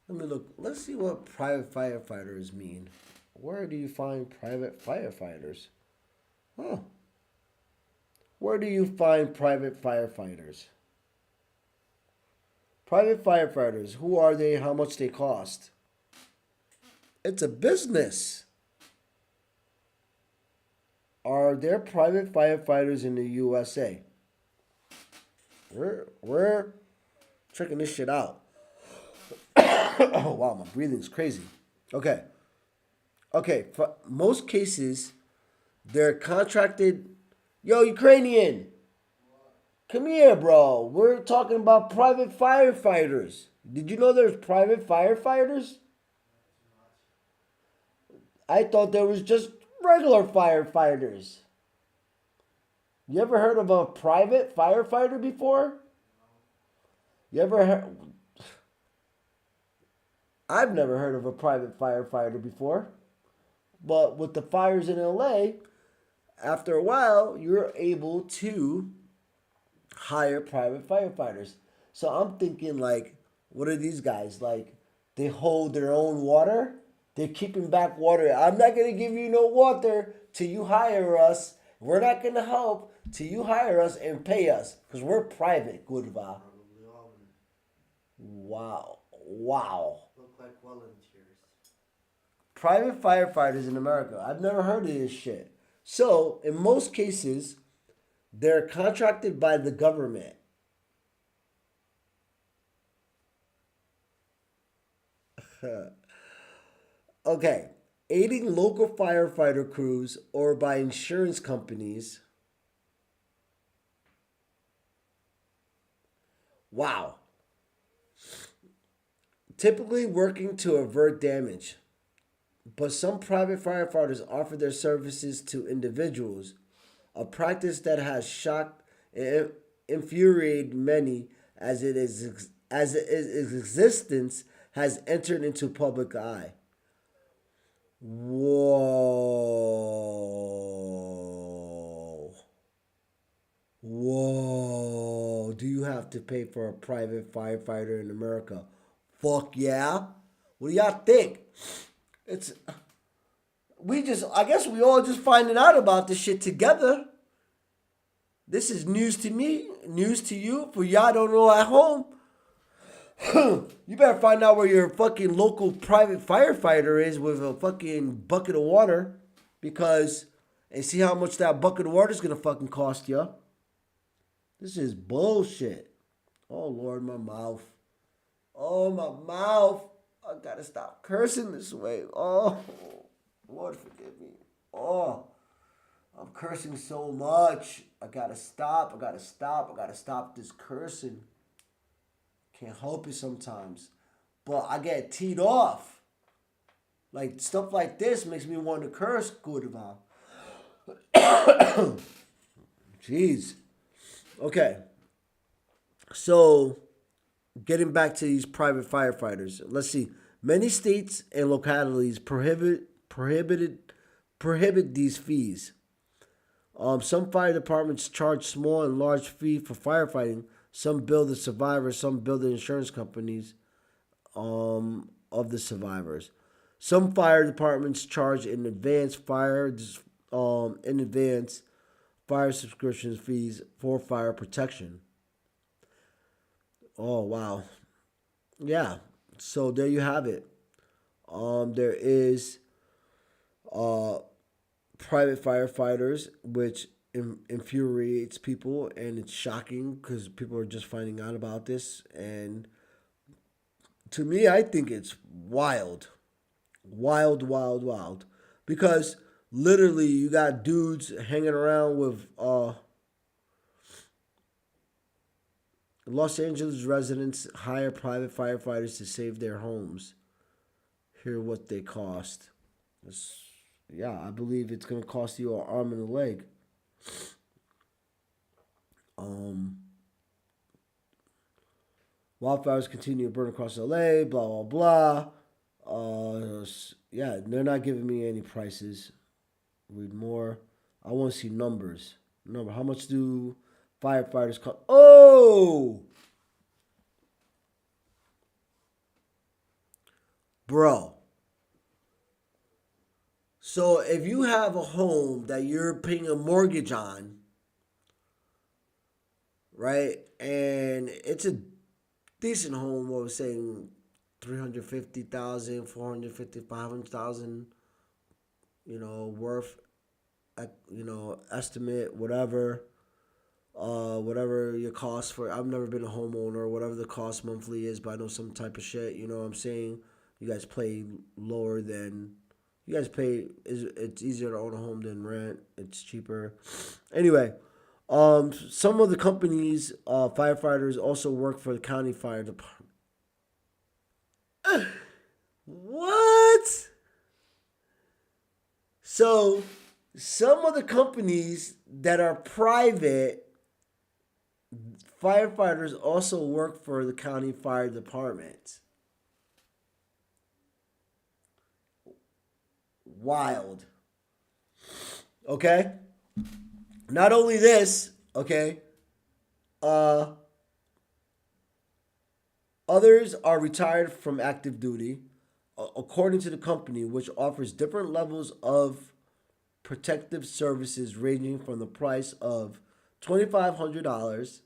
Let me look. Let's see what private firefighters mean. Where do you find private firefighters? Huh. Where do you find private firefighters? Private firefighters. Who are they? How much they cost? It's a business. Are there private firefighters in the USA? We're checking this shit out. Oh, wow, my breathing's crazy. Okay. For most cases, they're contracted. Yo, Ukrainian, come here, bro. We're talking about private firefighters. Did you know there's private firefighters? I thought there was just regular firefighters. You ever heard of a private firefighter before? You ever heard? I've never heard of a private firefighter before. But with the fires in LA, after a while, you're able to hire private firefighters. So I'm thinking, like, what are these guys? Like, they hold their own water? They're keeping back water. I'm not going to give you no water till you hire us. We're not going to help till you hire us and pay us. Because we're private, Gurva. Wow. Look like volunteers. Private firefighters in America. I've never heard of this shit. So, in most cases, they're contracted by the government. Okay. Aiding local firefighter crews or by insurance companies. Wow. Typically working to avert damage. But some private firefighters offer their services to individuals, a practice that has shocked and infuriated many as its existence has entered into public eye. Whoa. Do you have to pay for a private firefighter in America? Fuck yeah. What do y'all think? I guess we all just finding out about this shit together. This is news to me, news to you. For y'all don't know at home, you better find out where your fucking local private firefighter is with a fucking bucket of water, and see how much that bucket of water is gonna fucking cost you. This is bullshit. Oh Lord, my mouth. Oh, my mouth. I gotta stop cursing this way. Oh, Lord, forgive me. Oh, I'm cursing so much. I gotta stop this cursing. Can't help it sometimes. But I get teed off. Like, stuff like this makes me want to curse. Good about. Jeez. Okay. So, getting back to these private firefighters. Let's see. Many states and localities prohibit these fees. Some fire departments charge small and large fee for firefighting. Some bill the survivors. Some bill the insurance companies of the survivors. Some fire departments charge in advance fire subscription fees for fire protection. Oh wow, yeah. So there you have it. There is private firefighters, which infuriates people, and it's shocking because people are just finding out about this, and To me, I think it's wild. Wild, wild, wild. Because literally you got dudes hanging around with Los Angeles residents hire private firefighters to save their homes. Hear what they cost. Yeah, I believe it's going to cost you an arm and a leg. Wildfires continue to burn across LA, blah, blah, blah. Yeah, they're not giving me any prices. Read more. I want to see numbers. How much do firefighters cost? Oh! Bro. So if you have a home that you're paying a mortgage on, right, and it's a decent home, what we're saying, 350,000, 450, 500,000, worth, estimate, whatever your cost for. I've never been a homeowner, whatever the cost monthly is, but I know some type of shit. You know what I'm saying? You guys pay lower than. You guys pay. It's easier to own a home than rent. It's cheaper. Anyway, some of the companies, firefighters also work for the county fire department. What? So, some of the companies that are private, firefighters also work for the county fire department. Wild. Okay? Not only this, okay? Others are retired from active duty, according to the company, which offers different levels of protective services ranging from the price of $2,500,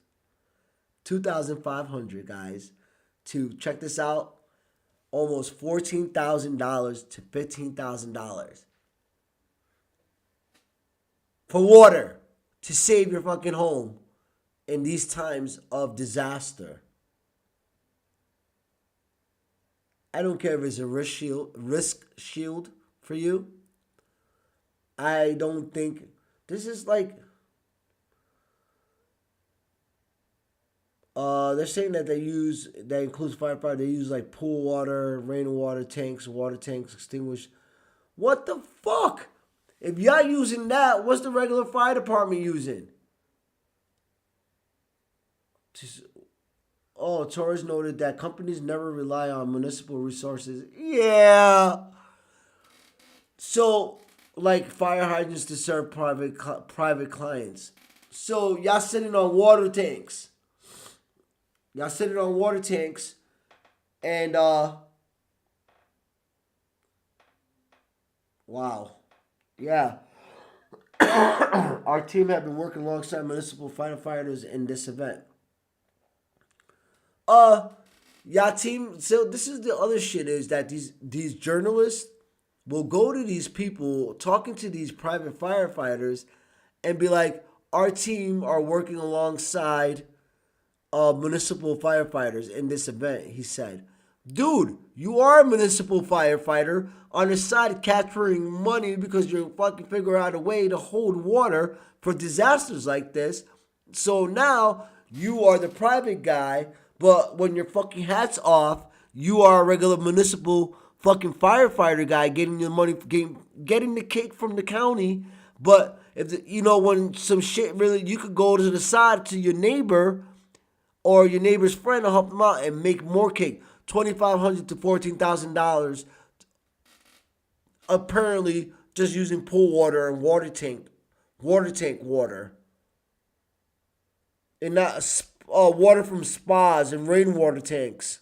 $2,500, guys, to, check this out, almost $14,000 to $15,000 for water to save your fucking home in these times of disaster. I don't care if it's a risk shield for you. I don't think this is like. They're saying that that includes firefighter. They use like pool water, rainwater tanks, water tanks, extinguish. What the fuck? If y'all using that, what's the regular fire department using? Torres noted that companies never rely on municipal resources. Yeah. So, like fire hydrants to serve private clients. So, y'all sitting on water tanks. And, wow. Yeah. Our team have been working alongside municipal firefighters in this event. Team. So this is the other shit is that these journalists will go to these people talking to these private firefighters and be like, our team are working alongside municipal firefighters in this event, he said. Dude, you are a municipal firefighter on the side capturing money because you're fucking figure out a way to hold water for disasters like this. So now you are the private guy, but when your fucking hat's off, you are a regular municipal fucking firefighter guy getting the money, getting the cake from the county. But if when some shit really, you could go to the side to your neighbor or your neighbor's friend and help them out and make more cake. $2,500 to $14,000. Apparently, just using pool water and water tank water, and not water from spas and rainwater tanks.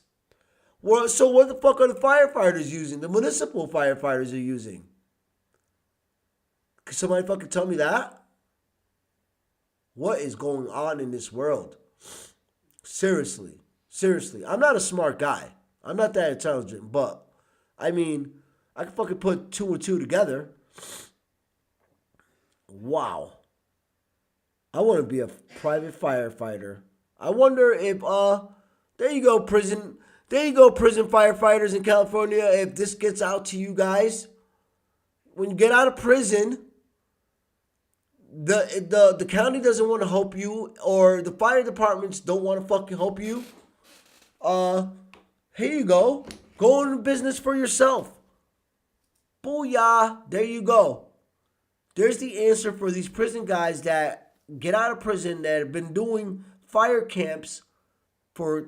Well, so what the fuck are the firefighters using? The municipal firefighters are using. Can somebody fucking tell me that? What is going on in this world? Seriously. I'm not a smart guy. I'm not that intelligent, but I mean, I can fucking put two and two together. Wow. I want to be a private firefighter. I wonder if, there you go, prison. There you go, prison firefighters in California. If this gets out to you guys, when you get out of prison, the county doesn't want to help you, or the fire departments don't want to fucking help you. Here you go. Go into business for yourself. Booyah. There you go. There's the answer for these prison guys that get out of prison that have been doing fire camps for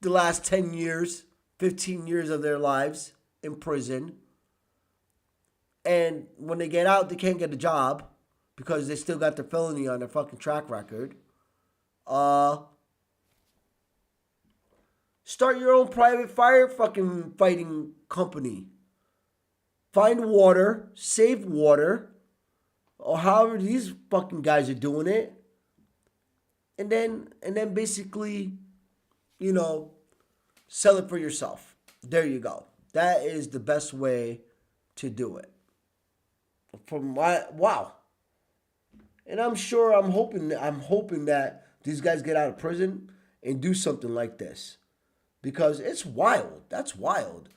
the last 10 years, 15 years of their lives in prison. And when they get out, they can't get a job because they still got their felony on their fucking track record. Start your own private fire fucking fighting company. Find water, save water, or however these fucking guys are doing it. And then basically, you know, sell it for yourself. There you go. That is the best way to do it. Wow. And I'm hoping that these guys get out of prison and do something like this. Because it's wild. That's wild.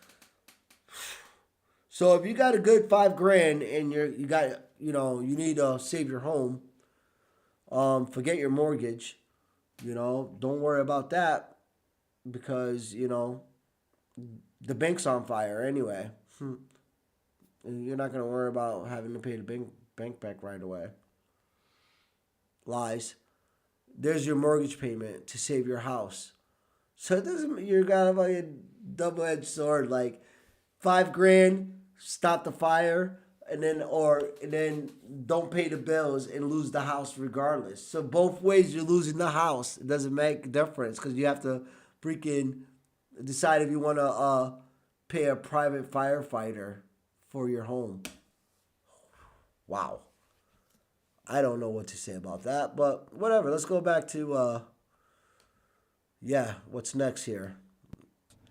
So if you got a good $5,000 and you need to save your home, forget your mortgage, don't worry about that because, the bank's on fire anyway. And you're not going to worry about having to pay the bank back right away. Lies. There's your mortgage payment to save your house. So it doesn't, you got a fucking double-edged sword, like $5,000, stop the fire, and then don't pay the bills and lose the house regardless. So both ways you're losing the house. It doesn't make a difference because you have to freaking decide if you want to pay a private firefighter for your home. Wow. I don't know what to say about that, but whatever. Let's go back to, what's next here?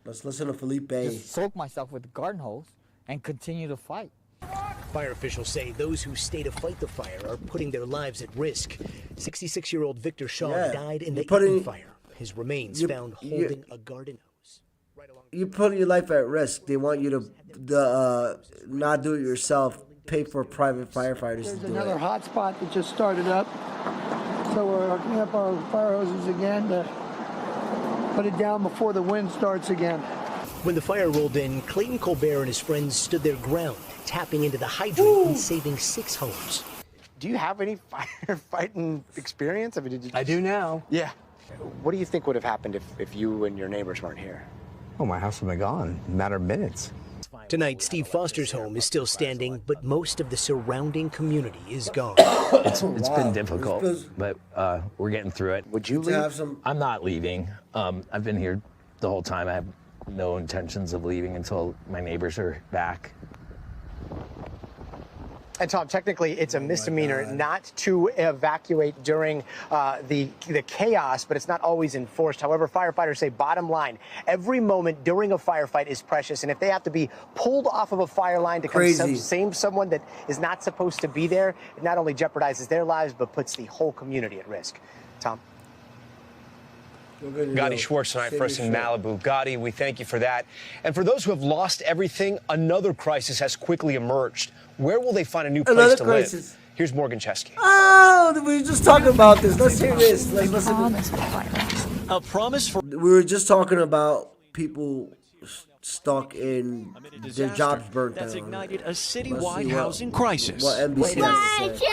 Let's listen to Felipe. Just soak myself with a garden hose and continue to fight. Fire officials say those who stay to fight the fire are putting their lives at risk. 66-year-old Victor Shaw died in the Eaton fire. His remains found holding a garden hose. You're putting your life at risk. They want you to not do it yourself. Pay for private firefighters There's to do another it. hot spot that just started up. So we're hooking up our fire hoses again to put it down before the wind starts again. When the fire rolled in, Clayton Colbert and his friends stood their ground, tapping into the hydrant and saving 6 homes. Do you have any firefighting experience? I mean, I do now. Yeah. What do you think would have happened if you and your neighbors weren't here? Oh, my house would have been gone in a matter of minutes. Tonight, Steve Foster's home is still standing, but most of the surrounding community is gone. It's been difficult, but we're getting through it. Would you leave? I'm not leaving. I've been here the whole time. I have no intentions of leaving until my neighbors are back. And Tom, technically, it's a misdemeanor not to evacuate during the chaos, but it's not always enforced. However, firefighters say, bottom line, every moment during a firefight is precious, and if they have to be pulled off of a fire line to come save someone that is not supposed to be there, it not only jeopardizes their lives, but puts the whole community at risk. Tom? Gotti Schwartz tonight for us in Malibu. Gotti, we thank you for that. And for those who have lost everything, another crisis has quickly emerged. Where will they find a new place to live? Here's Morgan Chesky. Oh, we were just talking about this. Let's hear this. Let's listen A promise for. We were just talking about people stuck in their jobs burnt down. That's ignited a citywide housing crisis. What NBC has to say.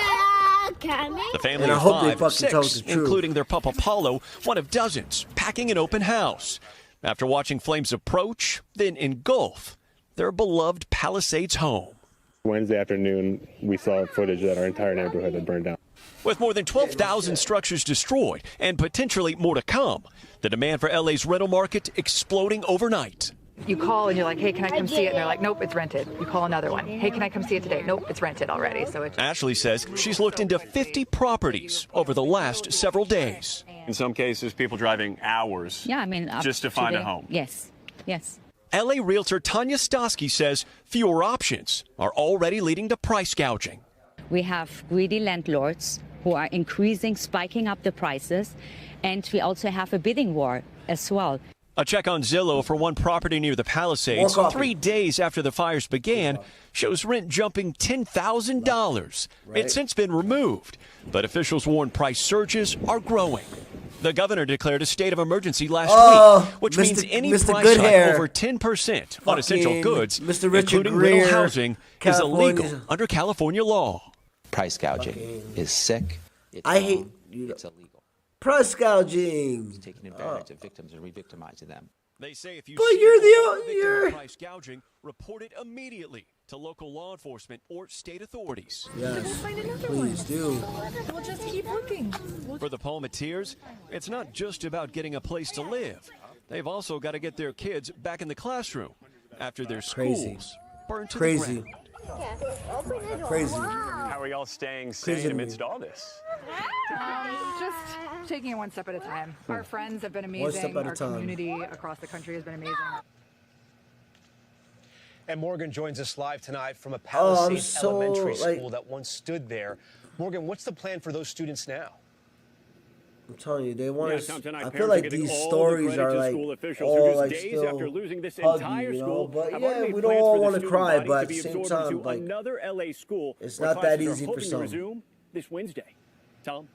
The family of 5, 6, including their pup Apollo, one of dozens, packing an open house. After watching flames approach, then engulf their beloved Palisades home. Wednesday afternoon, we saw footage that our entire neighborhood had burned down. With more than 12,000 structures destroyed and potentially more to come, the demand for LA's rental market exploding overnight. You call and you're like, hey, can I come see it? And they're like, nope, it's rented. You call another one. Hey, can I come see it today? Nope, it's rented already. So it's Ashley says she's looked into 50 properties over the last several days. In some cases, people driving hours just to find a home. Yes, yes. LA realtor Tanya Stosky says fewer options are already leading to price gouging. We have greedy landlords who are spiking up the prices, and we also have a bidding war as well. A check on Zillow for one property near the Palisades 3 days after the fires began shows rent jumping $10,000. It's since been removed, but officials warn price surges are growing. The governor declared a state of emergency last week, which means any price hike over 10% on essential goods, including rental housing, is illegal under California law. Price gouging is sick. I hate it's illegal. Price gouging. It's taking advantage of victims and re-victimizing them. They say if you you're price gouging, report it immediately to local law enforcement or state authorities. Yes, Please please do. We'll just keep looking. For the Palmatiers, it's not just about getting a place to live. They've also got to get their kids back in the classroom after their schools burned to the ground. Crazy. How are y'all staying sane amidst all this? Just taking it one step at a time. Our friends have been amazing. Our community across the country has been amazing. And Morgan joins us live tonight from a Palisades elementary school that once stood there. Morgan, what's the plan for those students now? I'm telling you, they want to. I feel like these stories are like all like still huggy, you know. But yeah, we don't all want to cry, but at the same time, like another LA school it's not that easy for some. This Wednesday. Tom?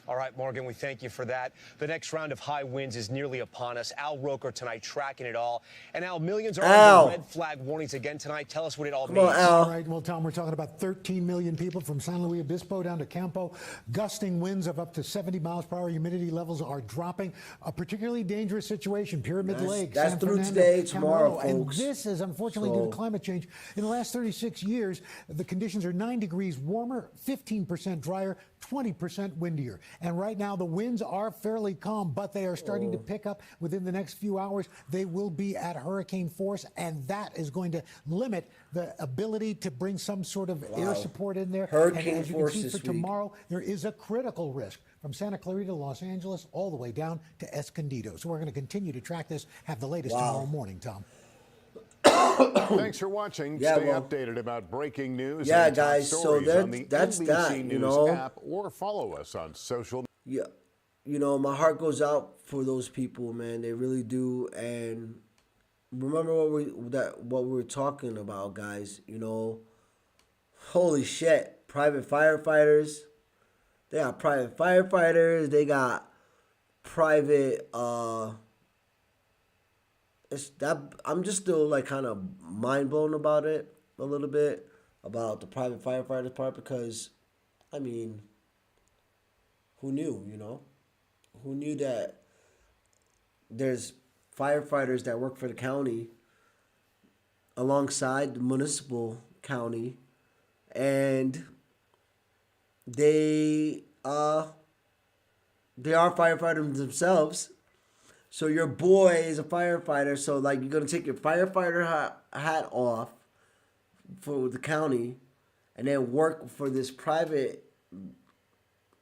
All right, Morgan, we thank you for that. The next round of high winds is nearly upon us. Al Roker tonight tracking it all. And Al, millions are under red flag warnings again tonight. Tell us what it all means. All right, well, Tom, we're talking about 13 million people from San Luis Obispo down to Campo. Gusting winds of up to 70 miles per hour. Humidity levels are dropping. A particularly dangerous situation. Pyramid Lake, San Fernando, today, tomorrow, folks. And this is unfortunately due to climate change. In the last 36 years, the conditions are 9 degrees warmer, 15% drier, 20% windier. And right now, the winds are fairly calm, but they are starting to pick up within the next few hours. They will be at hurricane force, and that is going to limit the ability to bring some sort of air support in there. Hurricane and as you force can see this for tomorrow, there is a critical risk from Santa Clarita to Los Angeles all the way down to Escondido. So we're going to continue to track this, have the latest tomorrow morning, Tom. Thanks for watching. Stay updated about breaking news. Yeah, and top guys. So stories on the that's NBC that. You News know, app or follow us on social. Yeah, you know, my heart goes out for those people, man. They really do. And remember what we were talking about, guys. You know, holy shit, private firefighters. They got private firefighters. They got private. I'm just still like kind of mind blown about it a little bit about the private firefighters part because, I mean, who knew? You know, who knew that there's firefighters that work for the county alongside the municipal county, and they are firefighters themselves. So your boy is a firefighter. So like you're gonna take your firefighter hat off for the county, and then work for this private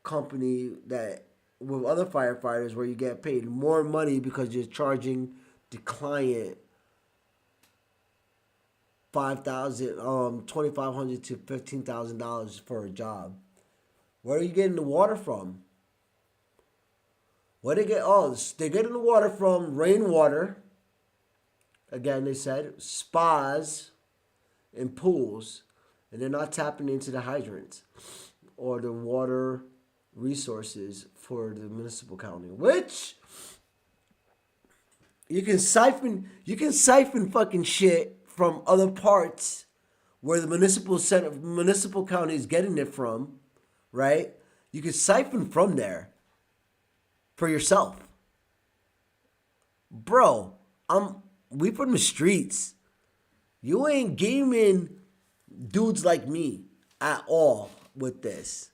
company that with other firefighters where you get paid more money because you're charging the client $2,500 to $15,000 for a job. Where are you getting the water from? Where they get? Oh, they're getting the water from rainwater. Again, they said spas and pools, and they're not tapping into the hydrants or the water resources for the municipal county, which you can siphon fucking shit from other parts where the municipal county is getting it from, right? You can siphon from there for yourself. Bro, we from the streets. You ain't gaming dudes like me at all with this.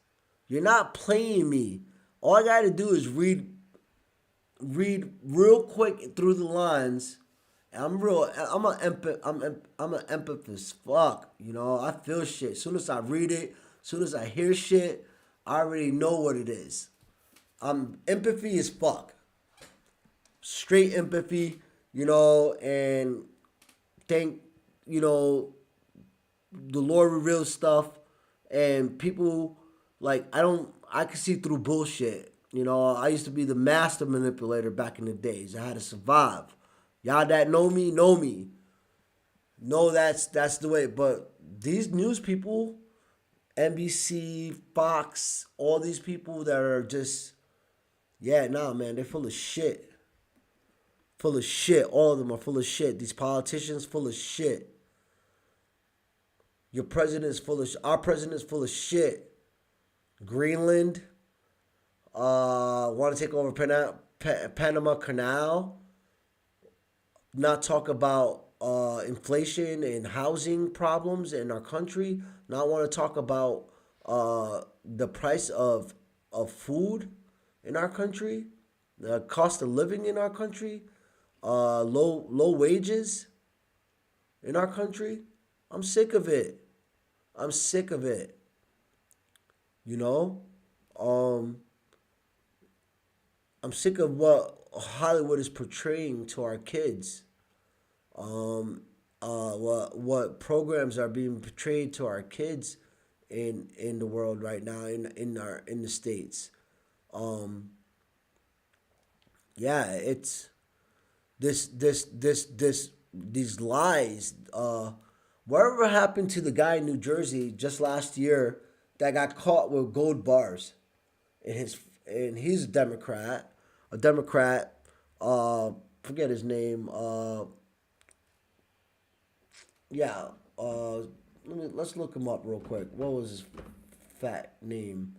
You're not playing me. All I gotta do is read real quick through the lines. I'm an empath as fuck. You know, I feel shit. As soon as I read it, as soon as I hear shit, I already know what it is. Empathy as fuck. Straight empathy, you know, and thank, you know, the Lord reveals stuff, and people, like, I can see through bullshit, You know, I used to be the master manipulator back in the days. I had to survive. Y'all that know me, know me. Know that's the way. But these news people, NBC, Fox, all these people that are just, yeah, nah, man, they're full of shit. Full of shit. All of them are full of shit. These politicians full of shit. Your president is full of our president is full of shit. Greenland want to take over Panama Canal. Not talk about inflation and housing problems in our country. Not want to talk about the price of food in our country, the cost of living in our country, low wages in our country. I'm sick of it. I'm sick of it. You know, I'm sick of what Hollywood is portraying to our kids. What programs are being portrayed to our kids in the world right now, in the States. Yeah, it's these lies. Whatever happened to the guy in New Jersey just last year that got caught with gold bars, and he's a Democrat. Forget his name. Let's look him up real quick. What was his fat name?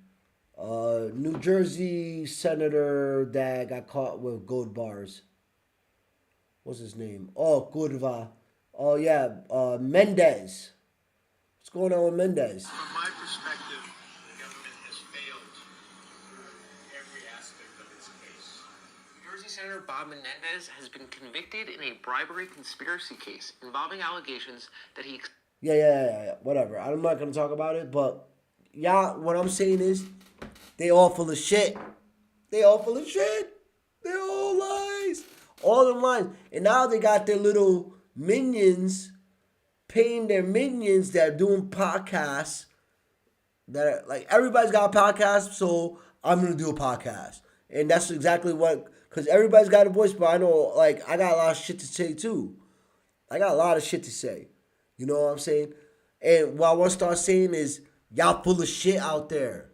New Jersey senator that got caught with gold bars. What's his name? Oh, Curva. Oh, yeah, Mendez. What's going on with Mendez? From my perspective, the government has failed every aspect of its case. New Jersey Senator Bob Menendez has been convicted in a bribery conspiracy case involving allegations that he... Yeah. Whatever. I'm not going to talk about it, but what I'm saying is they all full of shit. They all full of shit. They're all lies. All them lies. And now they got their little minions, paying their minions that are doing podcasts. That are, like, everybody's got a podcast, so I'm going to do a podcast. And that's exactly what, because everybody's got a voice, but I know, like, I got a lot of shit to say too. I got a lot of shit to say. You know what I'm saying? And what I want to start saying is, y'all full of shit out there.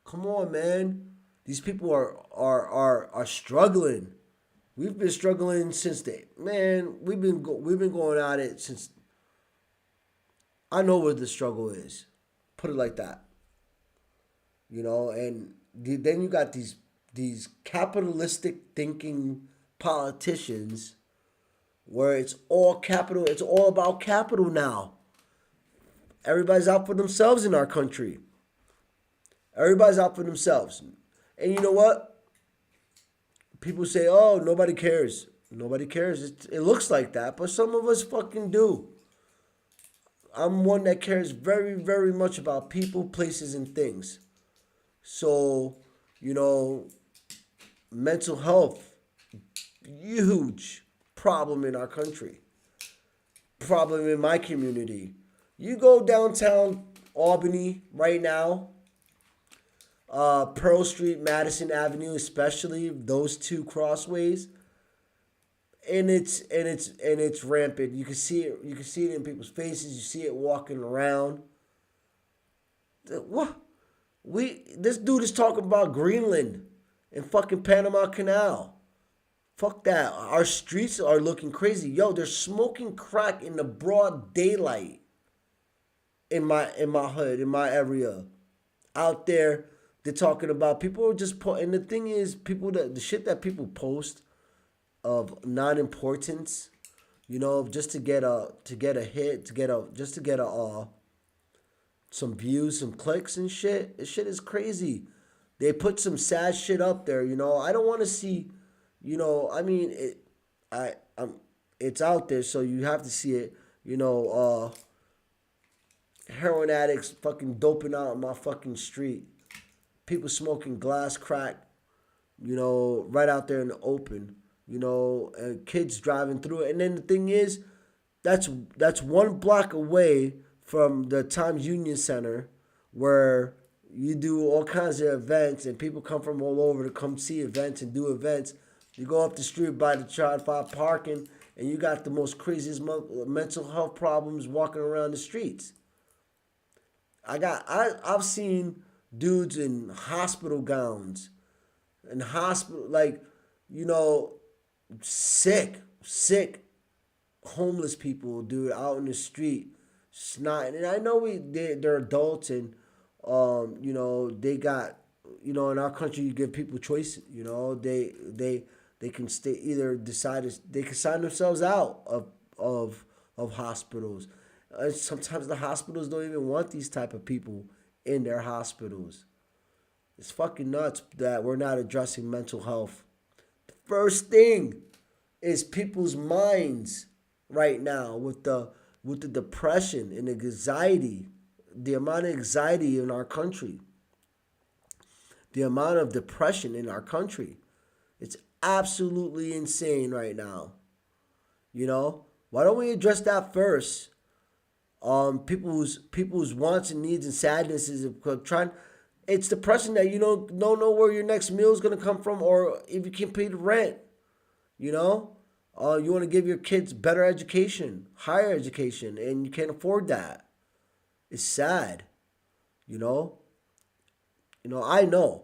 Come on, man. These people are struggling. We've been struggling since we've been going at it since. I know where the struggle is. Put it like that. You know, and then you got these capitalistic thinking politicians where it's all capital. It's all about capital now. Everybody's out for themselves in our country. Everybody's out for themselves. And you know what? People say, oh, nobody cares. Nobody cares. It looks like that, but some of us fucking do. I'm one that cares very, very much about people, places, and things. So, you know, mental health, huge problem in our country. Problem in my community. You go downtown Albany right now, Pearl Street, Madison Avenue, especially those two crossways, and it's rampant. You can see it. You can see it in people's faces. You see it walking around. What? This dude is talking about Greenland and fucking Panama Canal. Fuck that. Our streets are looking crazy. Yo, they're smoking crack in the broad daylight. In my hood, in my area, out there. They're talking about people are just and the thing is, the shit that people post of non-importance, you know, just to get a hit, some views, some clicks and shit. This shit is crazy. They put some sad shit up there, you know. I don't want to see, you know. I mean, it's out there, so you have to see it, you know. Heroin addicts fucking doping out on my fucking street. People smoking glass crack, you know, right out there in the open, you know, and kids driving through it. And then the thing is, that's 1 block away from the Times Union Center where, you do all kinds of events, and people come from all over to come see events and do events. You go up the street by the Tri-5 parking, and you got the most craziest mental health problems walking around the streets. I've seen dudes in hospital gowns, in hospital, like, you know, sick, homeless people, dude, out in the street, snotting. And I know they're adults, and you know, they got, you know, in our country you give people choice. You know, they can they can sign themselves out of hospitals. Sometimes the hospitals don't even want these type of people in their hospitals. It's fucking nuts that we're not addressing mental health. The first thing is people's minds right now with the depression and anxiety, the amount of anxiety in our country, the amount of depression in our country. It's absolutely insane right now. You know, why don't we address that first? People's wants and needs and sadnesses of trying. It's depressing that you don't know where your next meal is gonna come from, or if you can't pay the rent. You know, you want to give your kids better education, higher education, and you can't afford that. It's sad. You know. I know.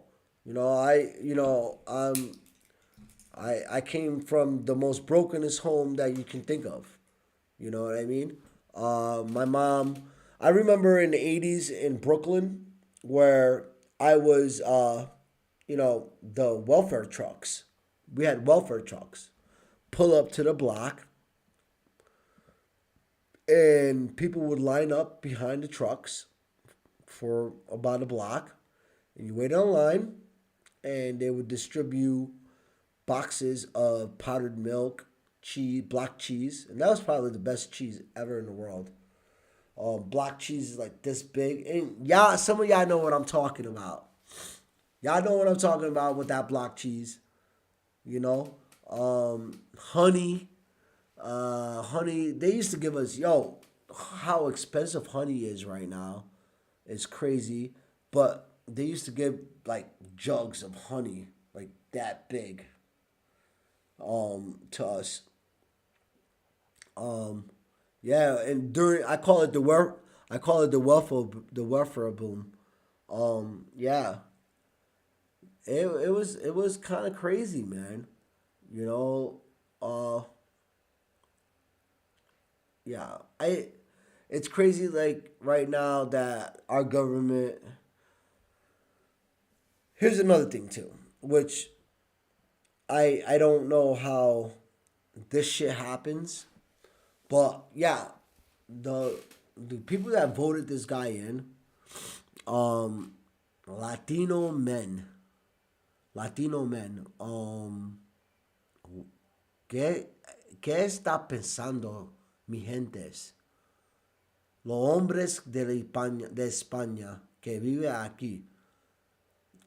I came from the most brokenest home that you can think of. You know what I mean? My mom, I remember in the 80s in Brooklyn where I was, the welfare trucks. We had welfare trucks pull up to the block, and people would line up behind the trucks for about a block, and you wait on line, and they would distribute boxes of powdered milk, cheese, block cheese, and that was probably the best cheese ever in the world. Block cheese is like this big, and some of y'all know what I'm talking about. Y'all know what I'm talking about with that block cheese. You know, honey. They used to give us, how expensive honey is right now. It's crazy, but they used to give like jugs of honey, like that big, to us. And I call it the welfare boom. It was kind of crazy, man. You know, it's crazy, like, right now that our government. Here's another thing too, which I don't know how this shit happens, but yeah, the people that voted this guy in, Latino men, ¿qué está pensando mi gentes? Los hombres de España que vive aquí.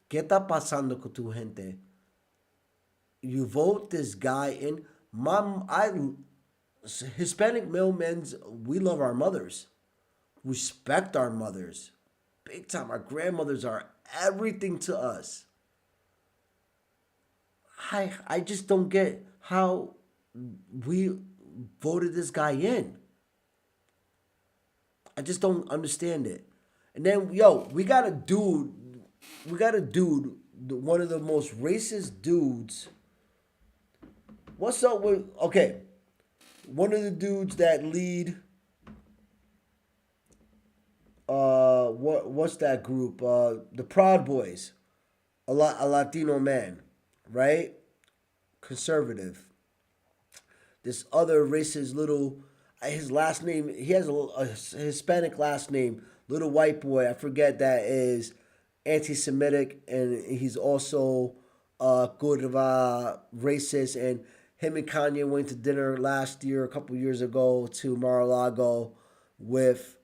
¿Qué está pasando con tu gente? You vote this guy in. Hispanic male men, we love our mothers. Respect our mothers. Big time. Our grandmothers are everything to us. I just don't get how we voted this guy in. I just don't understand it. And then, we got a dude, one of the most racist dudes. What's up with, one of the dudes that lead, what's that group? The Proud Boys. A Latino man, right? Conservative. This other racist little, his last name, he has a Hispanic last name, little white boy, I forget, that is anti-Semitic, and he's also racist, and him and Kanye went to dinner a couple years ago, to Mar-a-Lago with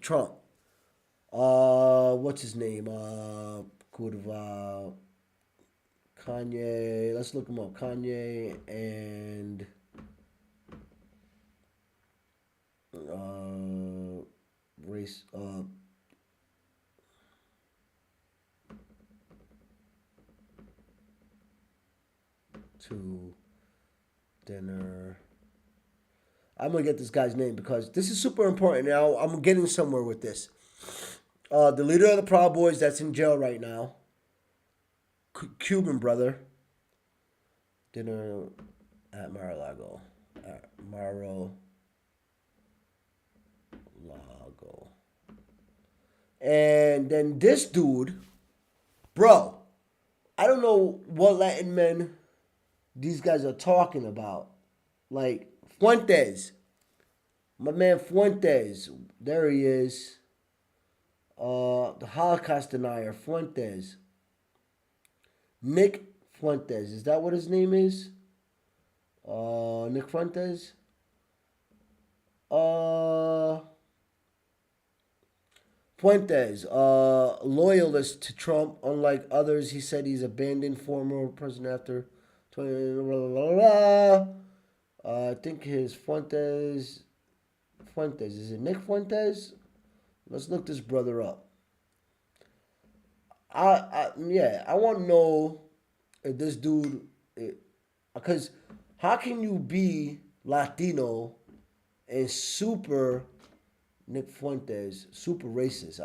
Trump. What's his name? Kanye. Let's look him up. Kanye and race. to dinner. I'm going to get this guy's name because this is super important. Now, I'm getting somewhere with this. The leader of the Proud Boys that's in jail right now. Cuban brother. Dinner at Mar-a-Lago. Mar-a-Lago. And then this dude, bro, I don't know what Latin men these guys are talking about. Like Fuentes. My man Fuentes. There he is. The Holocaust denier, Fuentes. Nick Fuentes. Is that what his name is? Nick Fuentes? Fuentes, loyalist to Trump. Unlike others, he said he's abandoned former president after 20. I think his Fuentes. Is it Nick Fuentes? Let's look this brother up. I want to know if this dude, because how can you be Latino and super Nick Fuentes, super racist?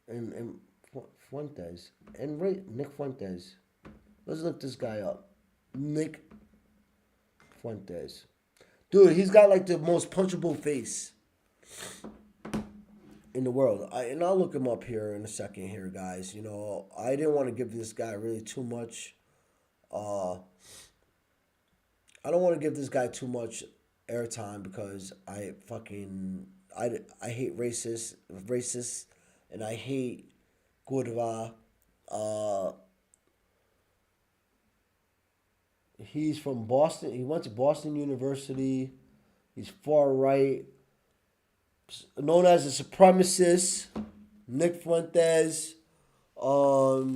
And Fuentes and Nick Fuentes. Let's look this guy up. Nick Fuentes. Dude, he's got like the most punchable face in the world. And I'll look him up here in a second here, guys. You know, I didn't want to give this guy really too much. I don't want to give this guy too much airtime because I hate racists, and I hate Curva. He's from Boston. He went to Boston University. He's far right. Known as a supremacist. Nick Fuentes. Blah,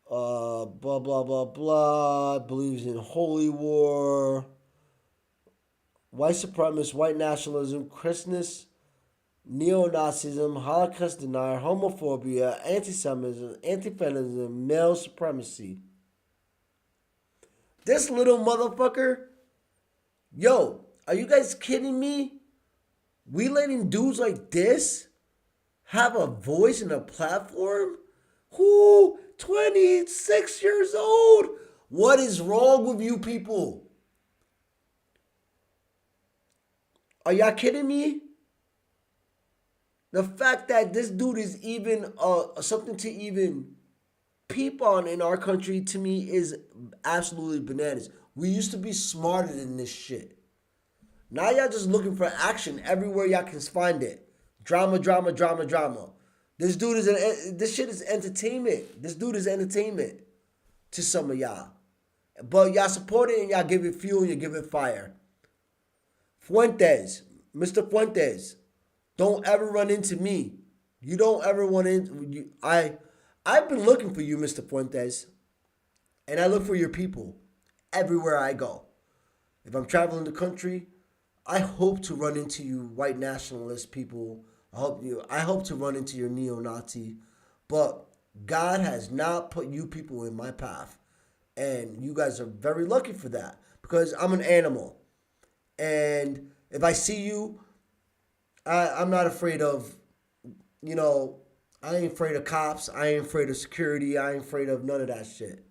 blah, blah, blah. Believes in holy war. White supremacist, white nationalism, Christmas, neo-Nazism, Holocaust denier, homophobia, anti-Semitism, anti-feminism, male supremacy. This little motherfucker, yo, are you guys kidding me? We letting dudes like this have a voice and a platform? Who? 26 years old? What is wrong with you people? Are y'all kidding me? The fact that this dude is even something to even peep on in our country, to me, is absolutely bananas. We used to be smarter than this shit. Now y'all just looking for action everywhere y'all can find it. Drama, drama, drama, drama. This shit is entertainment. This dude is entertainment to some of y'all. But y'all support it and y'all give it fuel and you give it fire. Fuentes, Mr. Fuentes, don't ever run into me. You don't ever run into I've been looking for you, Mr. Fuentes, and I look for your people everywhere I go. If I'm traveling the country, I hope to run into you white nationalist people. I hope to run into your neo-Nazi, but God has not put you people in my path, and you guys are very lucky for that because I'm an animal. And if I see you, I'm not afraid of, I ain't afraid of cops. I ain't afraid of security. I ain't afraid of none of that shit.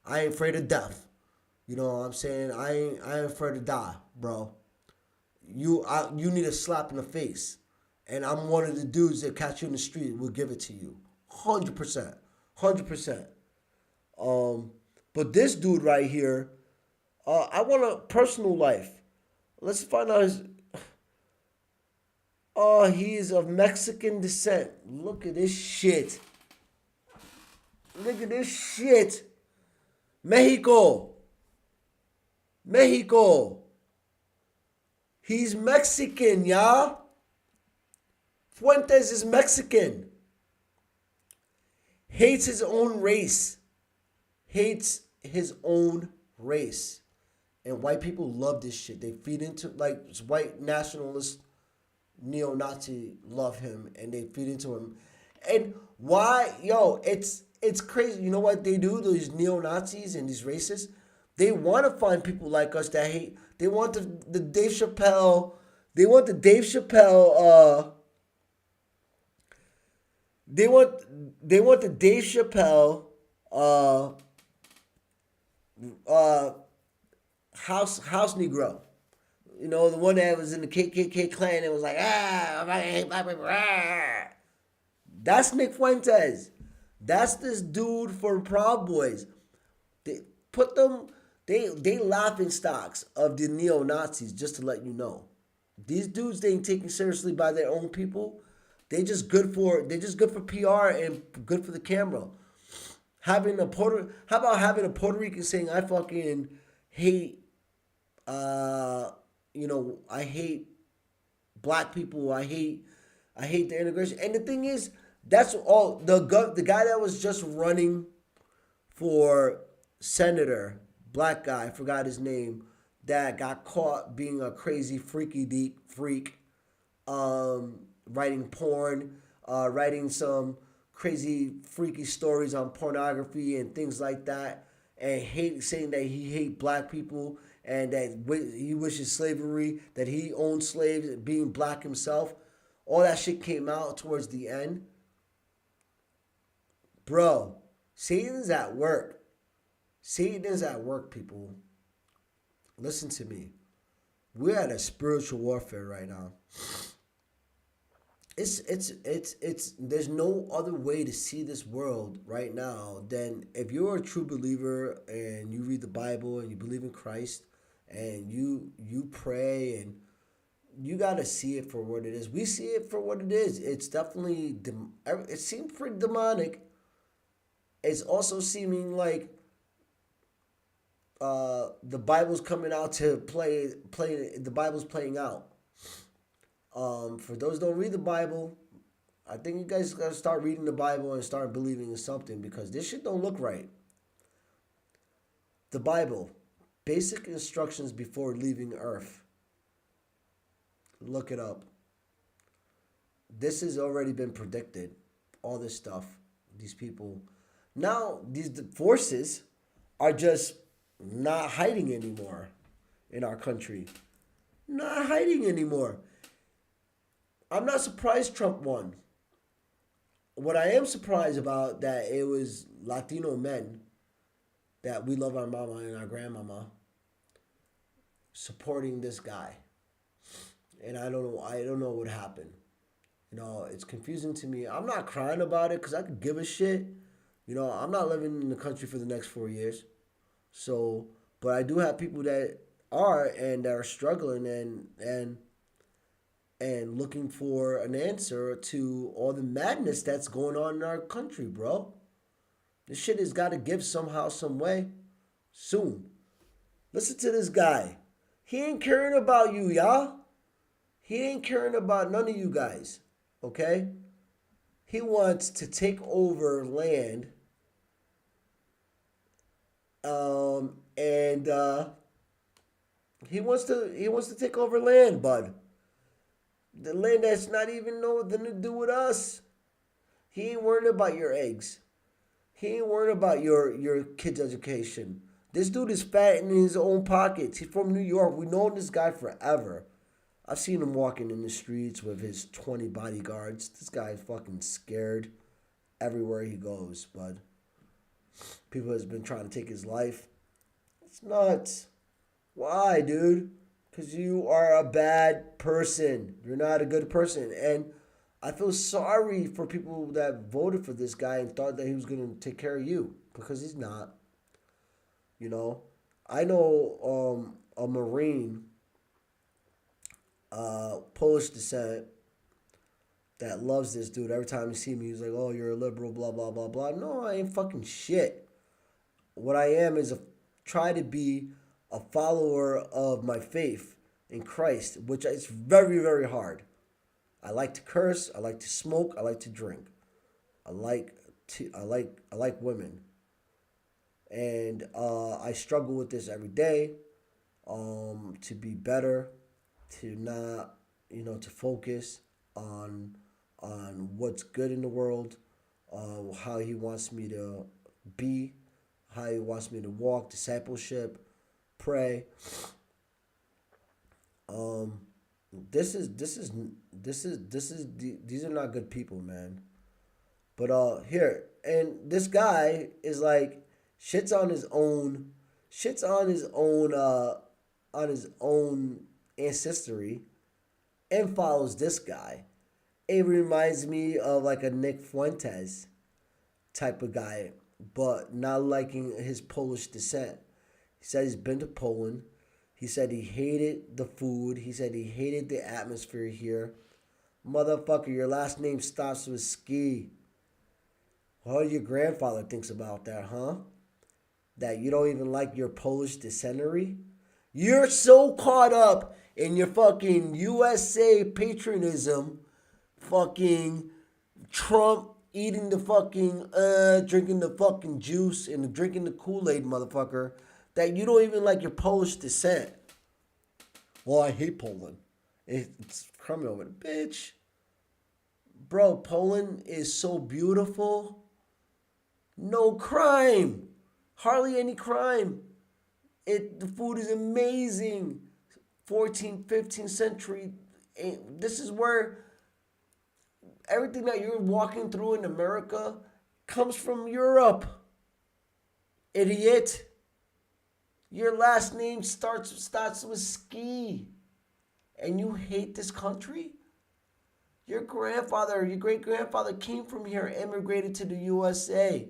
I ain't afraid of death. You know what I'm saying? I ain't afraid to die, bro. You need a slap in the face. And I'm one of the dudes that catch you in the street will give it to you. 100%. 100%. But this dude right here, I want a personal life. Let's find out his... Oh, he is of Mexican descent. Look at this shit. Look at this shit. Mexico. He's Mexican, y'all. Fuentes is Mexican. Hates his own race. And white people love this shit. They feed into, like, white nationalists, neo-Nazi love him, and they feed into him. And Why? Yo, it's crazy. You know what they do? These neo-Nazis and these racists, they want to find people like us that hate. They want the Dave Chappelle. They want the Dave Chappelle. They want the Dave Chappelle. House Negro. You know, the one that was in the KKK clan and was like, I hate black people. That's Nick Fuentes. That's this dude from Proud Boys. They put them, they laughing stocks of the neo-Nazis, just to let you know. These dudes, they ain't taken seriously by their own people. They just good for PR and good for the camera. How about having a Puerto Rican saying, I fucking hate, I hate black people. I hate the integration. And the thing is, that's all the guy that was just running for senator, black guy, I forgot his name, that got caught being a crazy freaky deep freak, writing porn, writing some crazy freaky stories on pornography and things like that, and saying that he hate black people and that he wishes slavery, that he owned slaves, being black himself. All that shit came out towards the end. Bro, Satan's at work. Satan is at work, people. Listen to me. We're at a spiritual warfare right now. There's no other way to see this world right now than if you're a true believer and you read the Bible and you believe in Christ and you pray, and you got to see it for what it is. We see it for what it is. It's definitely, it seems pretty demonic. It's also seeming like the Bible's coming out to play. The Bible's playing out. For those who don't read the Bible, I think you guys gotta start reading the Bible and start believing in something, because this shit don't look right. The Bible, basic instructions before leaving Earth. Look it up. This has already been predicted. All this stuff, these people. Now, these forces are just not hiding anymore in our country. Not hiding anymore. I'm not surprised Trump won. What I am surprised about, that it was Latino men, that we love our mama and our grandmama, supporting this guy. And I don't know what happened. You know, it's confusing to me. I'm not crying about it because I could give a shit. You know, I'm not living in the country for the next 4 years. So, but I do have people that are, and that are struggling and looking for an answer to all the madness that's going on in our country, bro. This shit has got to give somehow, some way, soon. Listen to this guy. He ain't caring about you, y'all. He ain't caring about none of you guys, okay? He wants to take over land, and he wants to take over land, bud. The land that's not even nothing to do with us. He ain't worried about your eggs. He ain't worried about your kid's education. This dude is fat in his own pockets. He's from New York. We've known this guy forever. I've seen him walking in the streets with his 20 bodyguards. This guy is fucking scared everywhere he goes, bud. People has been trying to take his life. It's nuts. Why, dude? Because you are a bad person. You're not a good person. And I feel sorry for people that voted for this guy and thought that he was going to take care of you, because he's not. You know, I know a Marine, Polish descent, that loves this dude. Every time he sees me, he's like, oh, you're a liberal, blah, blah, blah, blah. No, I ain't fucking shit. What I am is try to be a follower of my faith in Christ, which is very, very hard. I like to curse. I like to smoke. I like to drink. I like women. And I struggle with this every day, to be better, to not, to focus on what's good in the world, how he wants me to be, how he wants me to walk, discipleship, pray. These are not good people, man. But here, and this guy is like shits on his own ancestry and follows this guy. It reminds me of like a Nick Fuentes type of guy, but not liking his Polish descent. He said he's been to Poland. He said he hated the food. He said he hated the atmosphere here. Motherfucker, your last name starts with ski. What do your grandfather thinks about that, huh? That you don't even like your Polish descendancy? You're so caught up in your fucking USA patriotism, fucking Trump eating the fucking, drinking the fucking juice and drinking the Kool-Aid, motherfucker, that you don't even like your Polish descent. Well, I hate Poland. It's criminal, but bitch. Bro, Poland is so beautiful. No crime. Hardly any crime. The food is amazing. 14th, 15th century. This is where everything that you're walking through in America comes from Europe. Idiot. Your last name starts with ski. And you hate this country? Your grandfather, your great-grandfather came from here, immigrated to the USA.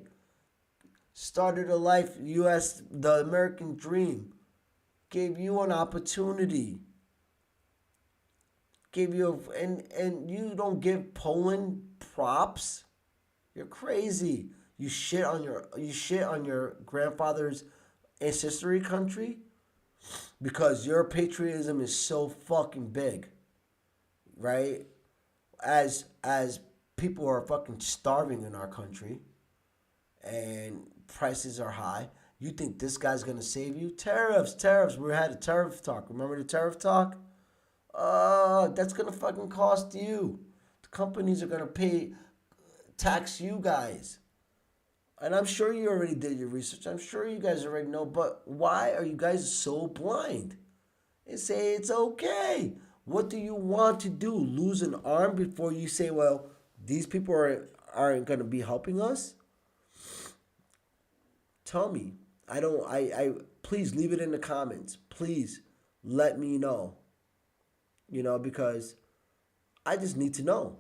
Started a life, the American dream. Gave you an opportunity. Gave you and you don't give Poland props? You're crazy. You shit on your grandfather's ancestry country because your patriotism is so fucking big, right? As people are fucking starving in our country and prices are high, you think this guy's gonna save you? Tariffs. We had a tariff talk. Remember the tariff talk? That's gonna fucking cost you. The companies are gonna tax you guys. And I'm sure you already did your research. I'm sure you guys already know. But why are you guys so blind? And say it's okay. What do you want to do? Lose an arm before you say, well, these people aren't going to be helping us? Tell me. Please leave it in the comments. Please let me know. Because I just need to know.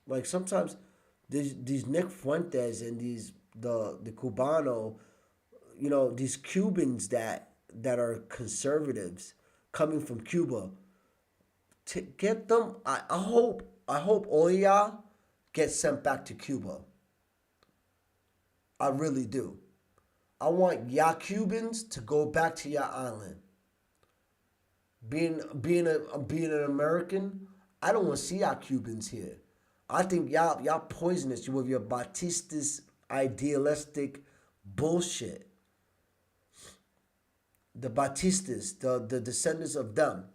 Like sometimes these Nick Fuentes and the Cubano, these Cubans that are conservatives coming from Cuba, to get them, I hope all of y'all get sent back to Cuba. I really do. I want y'all Cubans to go back to your island. Being an American, I don't want to see y'all Cubans here. I think y'all poisonous with your Batistas idealistic bullshit. The Batistas, the descendants of them.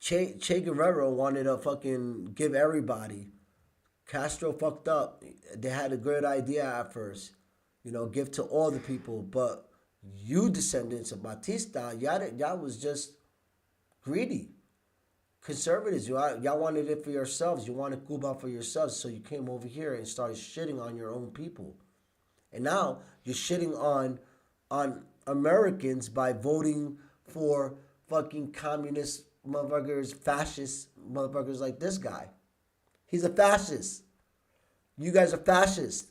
Che Guevara wanted to fucking give everybody. Castro fucked up. They had a great idea at first. Give to all the people. But you descendants of Batista, y'all was just greedy. Conservatives, y'all wanted it for yourselves. You wanted Cuba for yourselves, so you came over here and started shitting on your own people. And now you're shitting on Americans by voting for fucking communist motherfuckers, fascist motherfuckers like this guy. He's a fascist. You guys are fascist.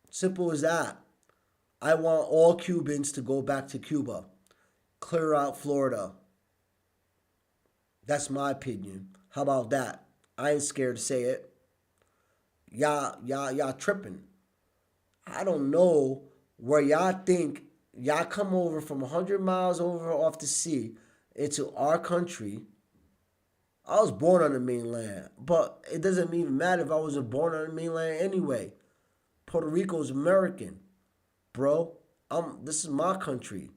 Simple as that. I want all Cubans to go back to Cuba. Clear out Florida. That's my opinion. How about that? I ain't scared to say it. Y'all tripping. I don't know where y'all think y'all come over from 100 miles over off the sea into our country. I was born on the mainland, but it doesn't even matter if I wasn't born on the mainland anyway. Puerto Rico's American, bro. This is my country.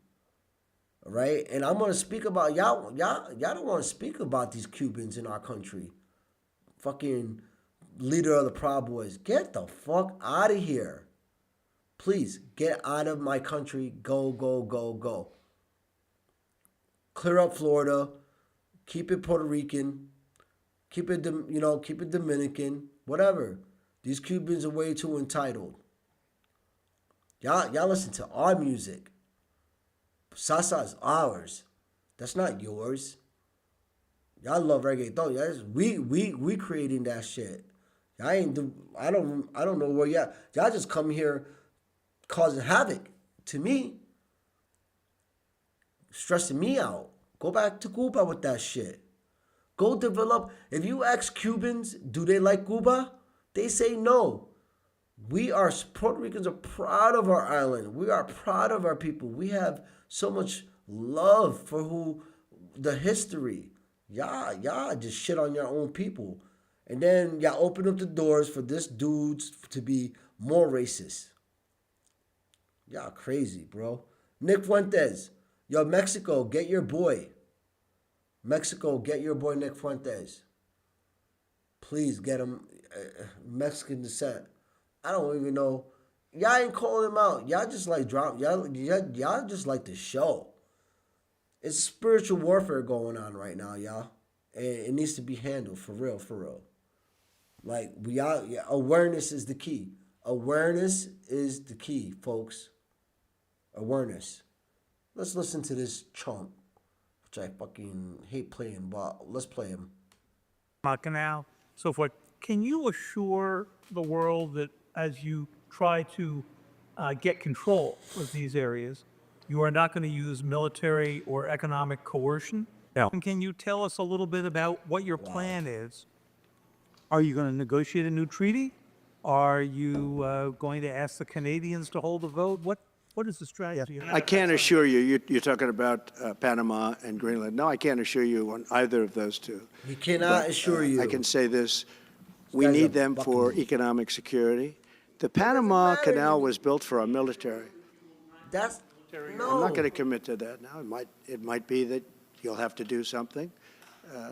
Right? And I'm gonna speak about y'all don't want to speak about these Cubans in our country. Fucking leader of the Proud Boys, get the fuck out of here. Please, get out of my country. Go, go, go, go. Clear up Florida. Keep it Puerto Rican. Keep it, keep it Dominican. Whatever. These Cubans are way too entitled. Y'all listen to our music. Salsa is ours. That's not yours. Y'all love reggaeton. We creating that shit. I don't know where y'all just come here causing havoc to me. Stressing me out. Go back to Cuba with that shit. Go develop. If you ask Cubans, do they like Cuba? They say no. Puerto Ricans are proud of our island. We are proud of our people. We have so much love for the history. Y'all just shit on your own people. And then y'all open up the doors for this dudes to be more racist. Y'all crazy, bro. Nick Fuentes. Yo, Mexico, get your boy. Mexico, get your boy Nick Fuentes. Please get him Mexican descent. I don't even know. Y'all ain't calling him out. Y'all just like drop. Y'all just like the show. It's spiritual warfare going on right now, y'all. And it needs to be handled for real, for real. Like awareness is the key. Awareness is the key, folks. Awareness. Let's listen to this chunk, which I fucking hate playing, but let's play him. Canal, so forth. Can you assure the world that as you try to get control of these areas, you are not going to use military or economic coercion? No. And can you tell us a little bit about what your plan is? Are you going to negotiate a new treaty? Are you going to ask the Canadians to hold a vote? What is the strategy? I can't assure you. You're talking about Panama and Greenland. No, I can't assure you on either of those two. He cannot assure you. I can say this. We need them for economic security. The Panama Canal was built for our military. No. I'm not going to commit to that now. It might be that you'll have to do something.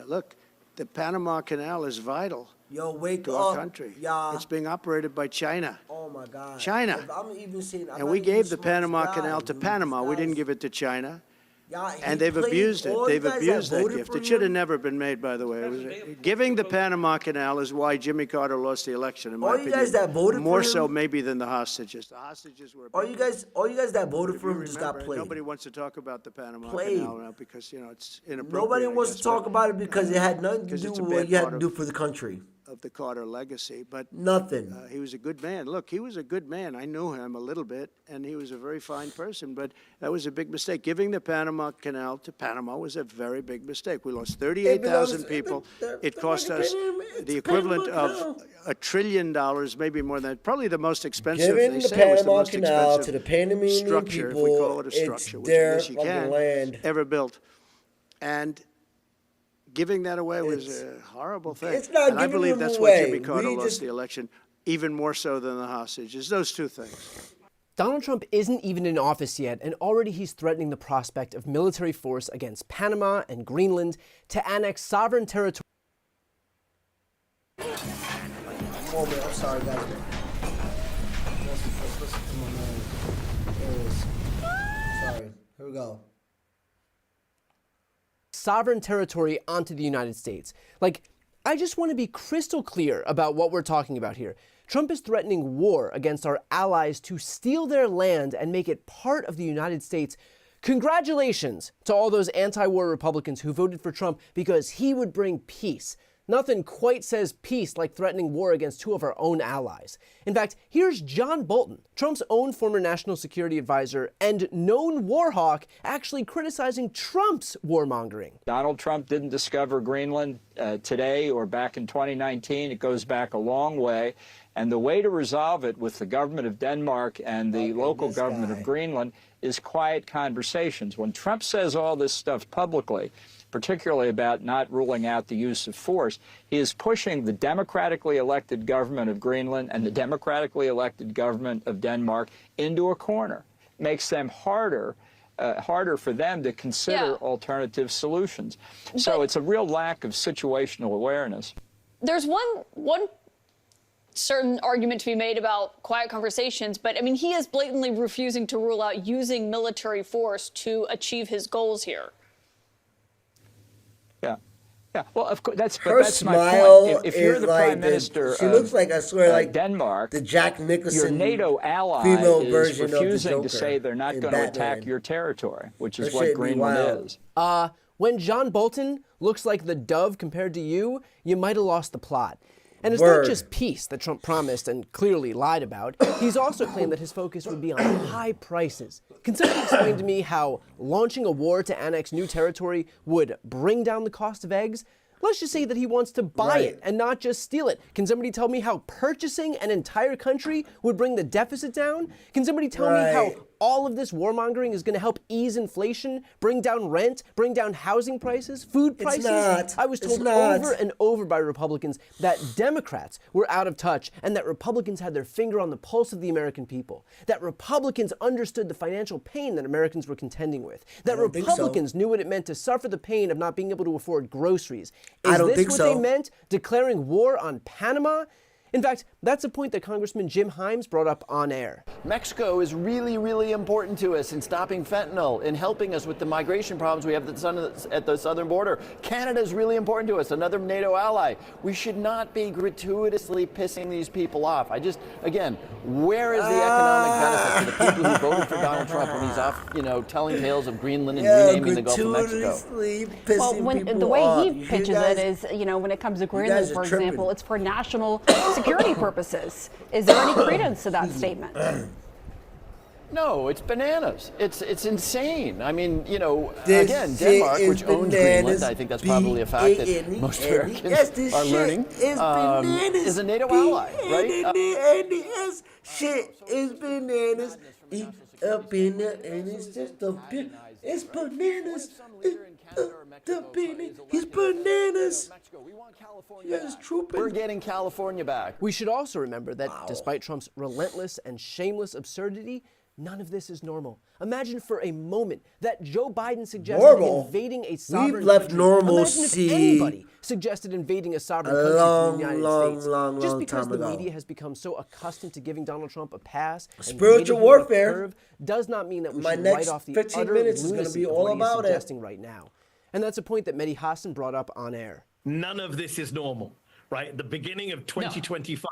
Look, the Panama Canal is vital. Yo, wake to up, our country. y'all. It's being operated by China. Oh my God. China. I'm even seeing, and we gave the Panama Canal to Panama. We didn't give it to China. And they've abused it. They've abused that gift. It should have never been made, by the way. Giving the Panama Canal is why Jimmy Carter lost the election, in my opinion. All you guys that voted for him? More so maybe than the hostages. The hostages were... All you guys that voted for him just got played. Nobody wants to talk about the Panama Canal now because, it's inappropriate. Nobody wants to talk about it because it had nothing to do with what you had to do for the country. Of the Carter legacy, but nothing. He was a good man. Look, he was a good man. I knew him a little bit, and he was a very fine person, but that was a big mistake. Giving the Panama Canal to Panama was a very big mistake. We lost 38,000 people. It cost us the equivalent of $1 trillion, maybe more than that. Probably the most expensive. Giving the Panama Canal to the Panamanian structure, people, if we call it a structure, it's which I their guess you can, land ever built. And giving that away was a horrible thing. It's not and I believe that's why Jimmy Carter lost the election, even more so than the hostages. Those two things. Donald Trump isn't even in office yet, and already he's threatening the prospect of military force against Panama and Greenland to annex sovereign territory. I'm sorry, guys. Let's listen to my man. Sorry. Here we go. Sovereign territory onto the United States. I just want to be crystal clear about what we're talking about here. Trump is threatening war against our allies to steal their land and make it part of the United States. Congratulations to all those anti-war Republicans who voted for Trump because he would bring peace. Nothing quite says peace like threatening war against two of our own allies. In fact, here's John Bolton, Trump's own former national security advisor and known war hawk, actually criticizing Trump's warmongering. Donald Trump didn't discover Greenland today or back in 2019. It goes back a long way. And the way to resolve it with the government of Denmark and the local government of Greenland is quiet conversations. When Trump says all this stuff publicly, particularly about not ruling out the use of force, he is pushing the democratically elected government of Greenland and the democratically elected government of Denmark into a corner. Makes them harder for them to consider alternative solutions. So it's a real lack of situational awareness. There's one certain argument to be made about quiet conversations, but I mean, he is blatantly refusing to rule out using military force to achieve his goals here. Yeah. Yeah, well, of course, that's my smile point. If you're is the like prime minister she of looks like, I swear, like Denmark, the Jack your Nicholson NATO ally female is version of the refusing Joker to say they're not in going to Batman. attack your territory, which That is what shit be Greenland wild. is. When John Bolton looks like the dove compared to you, you might have lost the plot. And it's Word. not just peace that Trump promised and clearly lied about. He's also claimed that his focus would be on high prices. Can somebody explain to me how launching a war to annex new territory would bring down the cost of eggs? Let's just say that he wants to buy it and not just steal it. Can somebody tell me how purchasing an entire country would bring the deficit down? Can somebody tell me how all of this warmongering is going to help ease inflation, bring down rent, bring down housing prices, food prices? Not. I was told It's not. over and over by Republicans that Democrats were out of touch and that Republicans had their finger on the pulse of the American people, that Republicans understood the financial pain that Americans were contending with, that don't think so. Republicans knew what it meant to suffer the pain of not being able to afford groceries. I don't Is think this what so. they meant, declaring war on Panama? In fact, that's a point that Congressman Jim Himes brought up on air. Mexico is really, really important to us in stopping fentanyl, in helping us with the migration problems we have at the southern border. Canada is really important to us, another NATO ally. We should not be gratuitously pissing these people off. Again, where is the economic benefit to the people who voted for Donald Trump when he's off, telling tales of Greenland and renaming the Gulf of Mexico? Well, the way he pitches it is, when it comes to Greenland, for example, it's for national security purposes. Is there any credence to that statement? No, it's bananas. It's insane. I mean, again, Denmark, which owns Greenland, I think that's probably a fact that most Americans are learning, is a NATO ally, right? This shit is bananas. Eat up in there, and it's just a bit. It's bananas. He's bananas. Yes, We're getting California back. We should also remember that despite Trump's relentless and shameless absurdity, none of this is normal. Imagine for a moment that Joe Biden suggested invading a sovereign We've left country. normalcy Imagine if anybody suggested invading a sovereign country from the United States. Just because the media has become so accustomed to giving Donald Trump a pass, spiritual warfare, does not mean that we my should next write off the 15 utter minutes is lunacy going to be of all what he is about suggesting right now. And that's a point that Mehdi Hassan brought up on air. None of this is normal, right? At the beginning of 2025,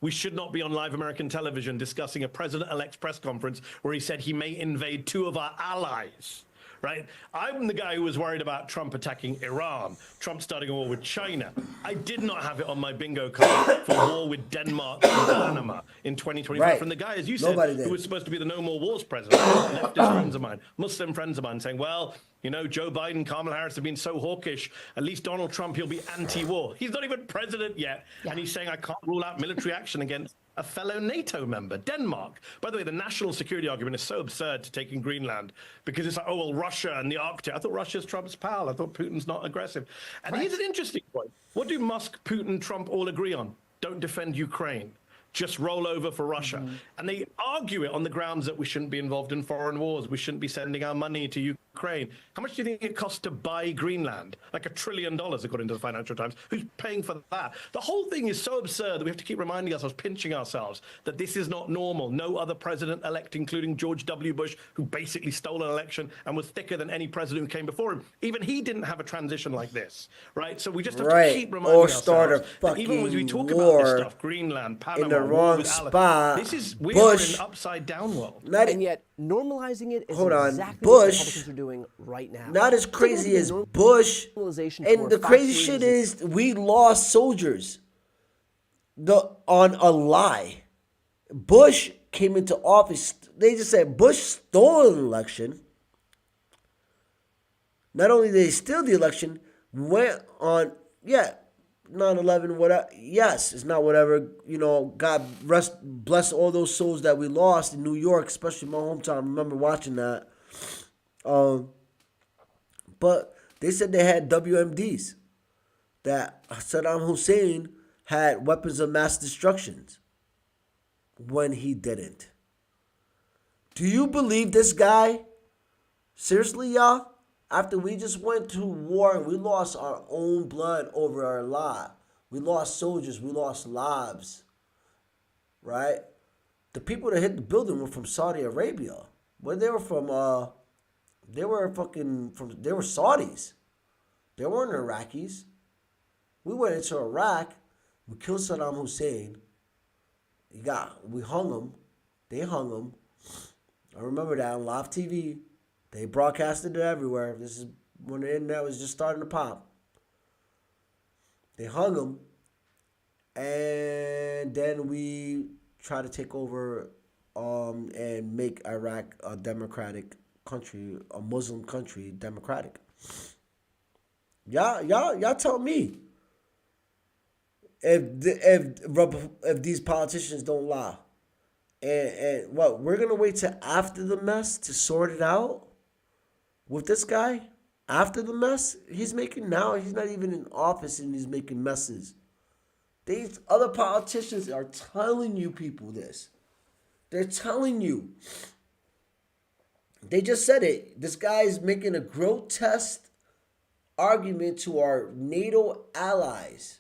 we should not be on live American television discussing a president-elect's press conference where he said he may invade two of our allies, right? I'm the guy who was worried about Trump attacking Iran, Trump starting a war with China. I did not have it on my bingo card for war with Denmark and Panama in 2025. From the guy, as you said, who was supposed to be the No More Wars president, leftist friends of mine, Muslim friends of mine, saying, well, Joe Biden, Kamala Harris have been so hawkish. At least Donald Trump, he'll be anti-war. He's not even president yet. And he's saying, I can't rule out military action against a fellow NATO member, Denmark. By the way, the national security argument is so absurd to take in Greenland because it's like, oh, well, Russia and the Arctic. I thought Russia's Trump's pal. I thought Putin's not aggressive. And here's an interesting point. What do Musk, Putin, Trump all agree on? Don't defend Ukraine. Just roll over for Russia. And they argue it on the grounds that we shouldn't be involved in foreign wars. We shouldn't be sending our money to Ukraine. How much do you think it costs to buy Greenland? Like $1 trillion, according to the Financial Times. Who's paying for that? The whole thing is so absurd that we have to keep reminding ourselves, pinching ourselves, that this is not normal. No other president-elect, including George W. Bush, who basically stole an election and was thicker than any president who came before him. Even he didn't have a transition like this, right? So we just have to keep reminding ourselves that even as we talk about this stuff, Greenland, Panama, wrong spot. We Bush, are in an upside down world. And yet, normalizing it is exactly what Republicans are doing right now. Not as crazy as Bush. And the crazy shit is we lost soldiers on a lie. Bush came into office. They just said Bush stole an election. Not only did they steal the election, went on, 9/11, whatever. Yes, it's not whatever. God bless all those souls that we lost in New York, especially my hometown. I remember watching that. But they said they had WMDs. That Saddam Hussein had weapons of mass destruction when he didn't. Do you believe this guy? Seriously, y'all? After we just went to war and we lost our own blood over our lot. We lost soldiers. We lost lives. right? The people that hit the building were from Saudi Arabia. Well, they were from, they were Saudis. They weren't Iraqis. We went into Iraq. We killed Saddam Hussein. We hung him. They hung him. I remember that on live TV. They broadcasted it everywhere. This is when the internet was just starting to pop. They hung him. And then we tried to take over and make Iraq a democratic country, a Muslim country, democratic. Y'all tell me if these politicians don't lie, and what we're gonna wait till after the mess to sort it out with this guy after the mess he's making now. He's not even in office and he's making messes. These other politicians are telling you people this. They're telling you. They just said it. This guy is making a grotesque argument to our NATO allies.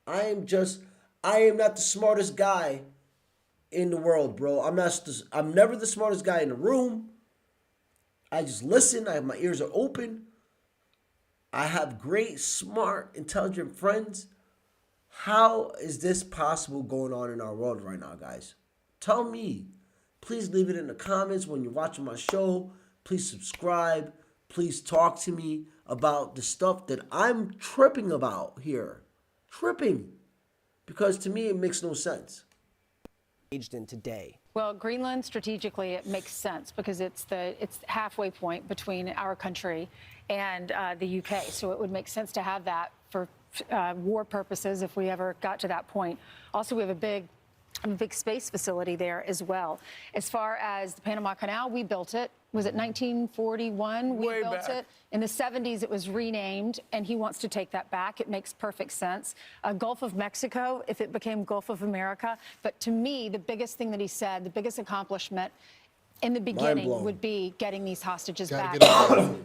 I am not the smartest guy in the world, bro. I'm never the smartest guy in the room. I just listen. My ears are open. I have great, smart, intelligent friends. How is this possible going on in our world right now, guys? Tell me. Please leave it in the comments when you're watching my show. Please subscribe. Please talk to me about the stuff that I'm tripping about here. Tripping. Because to me, it makes no sense. Engaged in today. Well, Greenland, strategically, it makes sense because it's the halfway point between our country and the UK. So it would make sense to have that for war purposes if we ever got to that point. Also, we have a big space facility there as well. As far as the Panama Canal, we built it. Was it 1941? We built it. In the 70s, it was renamed, and he wants to take that back. It makes perfect sense. Gulf of Mexico, if it became Gulf of America. But to me, the biggest thing that he said, the biggest accomplishment in the beginning would be getting these hostages back.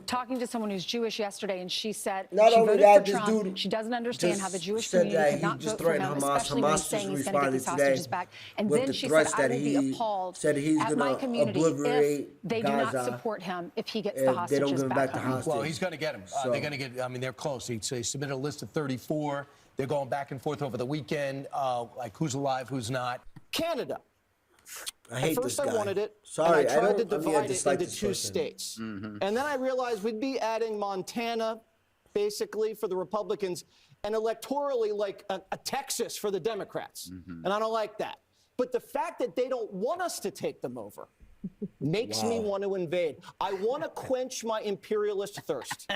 Talking to someone who's Jewish yesterday, and she said she voted for Trump. She doesn't understand how the Jewish community could not vote for him, especially when he's saying he's going to get these hostages back. And then she said, I will be appalled at my community if they do not support him if he gets the hostages back home. Well, he's going to get them. They're going to get, I mean, they're close. He submitted a list of 34. They're going back and forth over the weekend, like who's alive, who's not. Canada. I hate this guy. I wanted it. Sorry, and I tried to divide it into two states. Mm-hmm. And then I realized we'd be adding Montana, basically, for the Republicans, and electorally like a Texas for the Democrats. Mm-hmm. And I don't like that. But the fact that they don't want us to take them over makes me want to invade. I want to quench my imperialist thirst.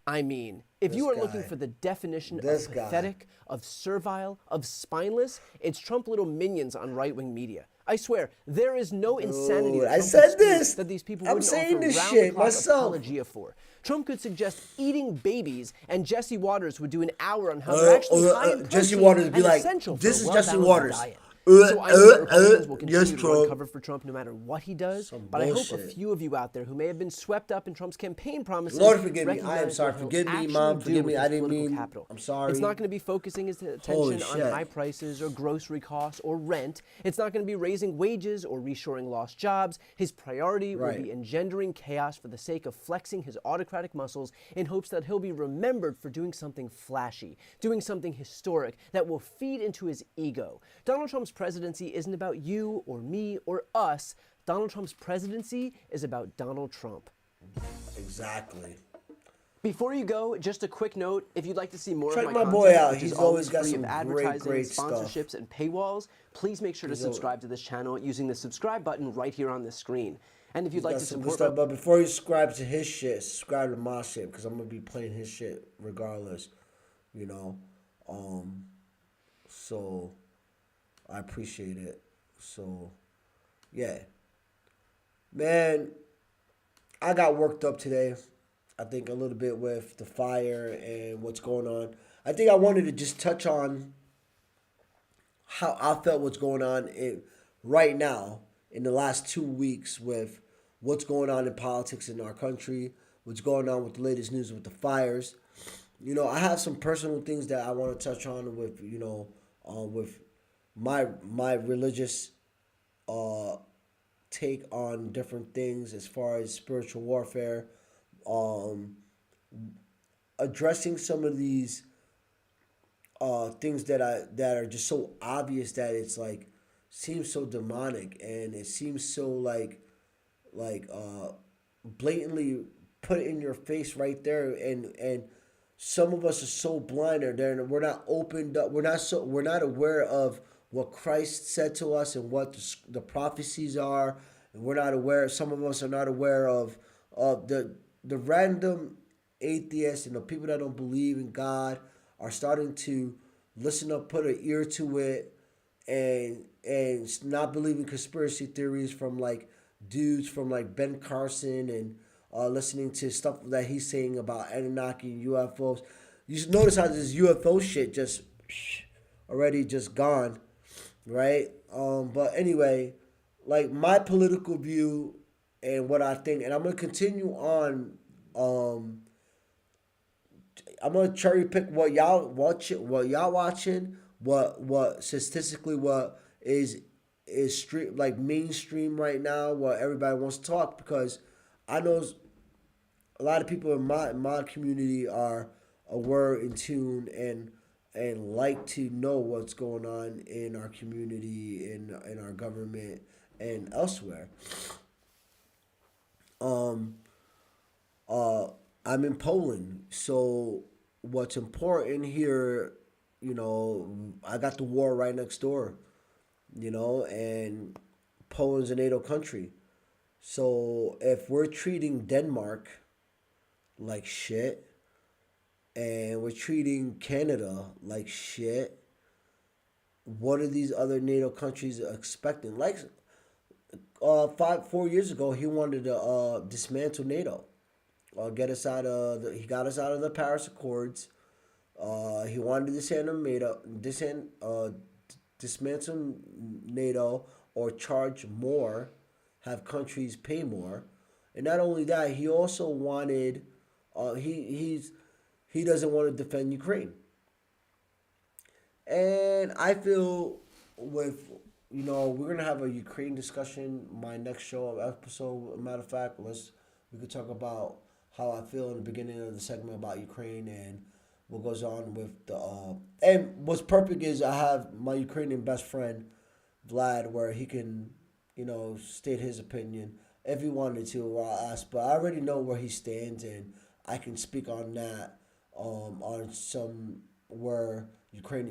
I mean, if you are looking for the definition of pathetic, of servile, of spineless, it's Trump little minions on right-wing media. I swear, there is no insanity that these people wouldn't offer round-the-clock apologia for. Trump could suggest eating babies, and Jesse Waters would do an hour on how they're actually high in protein Jesse Waters would be like, this is Jesse Waters. Diet. So I know that Republicans will continue to run cover for Trump no matter what he does, but I hope a few of you out there who may have been swept up in Trump's campaign promises. Lord, forgive me. I am sorry. Forgive me, Mom. Forgive me. I didn't mean. Capital. I'm sorry. It's not going to be focusing his attention on high prices or grocery costs or rent. It's not going to be raising wages or reshoring lost jobs. His priority will be engendering chaos for the sake of flexing his autocratic muscles in hopes that he'll be remembered for doing something flashy, doing something historic that will feed into his ego. Donald Trump's presidency isn't about you or me or us. Donald Trump's presidency is about Donald Trump. Exactly. Before you go, just a quick note: if you'd like to see more of my content, boy out. He's always got some great sponsorships and paywalls. Please make sure to subscribe to this channel using the subscribe button right here on the screen. And if you'd like to support, but before you subscribe to his shit, subscribe to my shit because I'm gonna be playing his shit regardless. You know, so I appreciate it. So, yeah. Man, I got worked up today. I think a little bit with the fire and what's going on. I think I wanted to just touch on how I felt what's going on right now in the last 2 weeks with what's going on in politics in our country, what's going on with the latest news with the fires. You know, I have some personal things that I want to touch on with, you know, with my religious take on different things as far as spiritual warfare, addressing some of these things that are just so obvious that it's like seems so demonic, and it seems so like blatantly put in your face right there, and some of us are so blinded there, and we're not opened up. We're not aware of what Christ said to us and what the prophecies are, and we're not aware. Some of us are not aware of the random atheists and the people that don't believe in God are starting to listen up, put an ear to it, and not believing conspiracy theories from like dudes from like Ben Carson, and listening to stuff that he's saying about Anunnaki and UFOs. You should notice how this UFO shit just already just gone, right? But anyway, like my political view and what I think, and I'm gonna continue on. I'm gonna cherry pick what y'all watching, what statistically what is stream like mainstream right now, what everybody wants to talk, because I know a lot of people in my community are aware, in tune, and like to know what's going on in our community, in our government, and elsewhere. I'm in Poland, so what's important here, I got the war right next door, and Poland's a NATO country. So if we're treating Denmark like shit, and we're treating Canada like shit, what are these other NATO countries expecting? Like 4 years ago, he wanted to dismantle NATO. He got us out of the Paris Accords. He wanted to dismantle NATO, or charge more, have countries pay more, and not only that, he also wanted. He doesn't want to defend Ukraine, and I feel we're gonna have a Ukraine discussion my next episode. Matter of fact, we could talk about how I feel in the beginning of the segment about Ukraine, and what goes on with the and what's perfect is I have my Ukrainian best friend Vlad, where he can state his opinion if he wanted to, or I'll ask, but I already know where he stands, and I can speak on that, on some where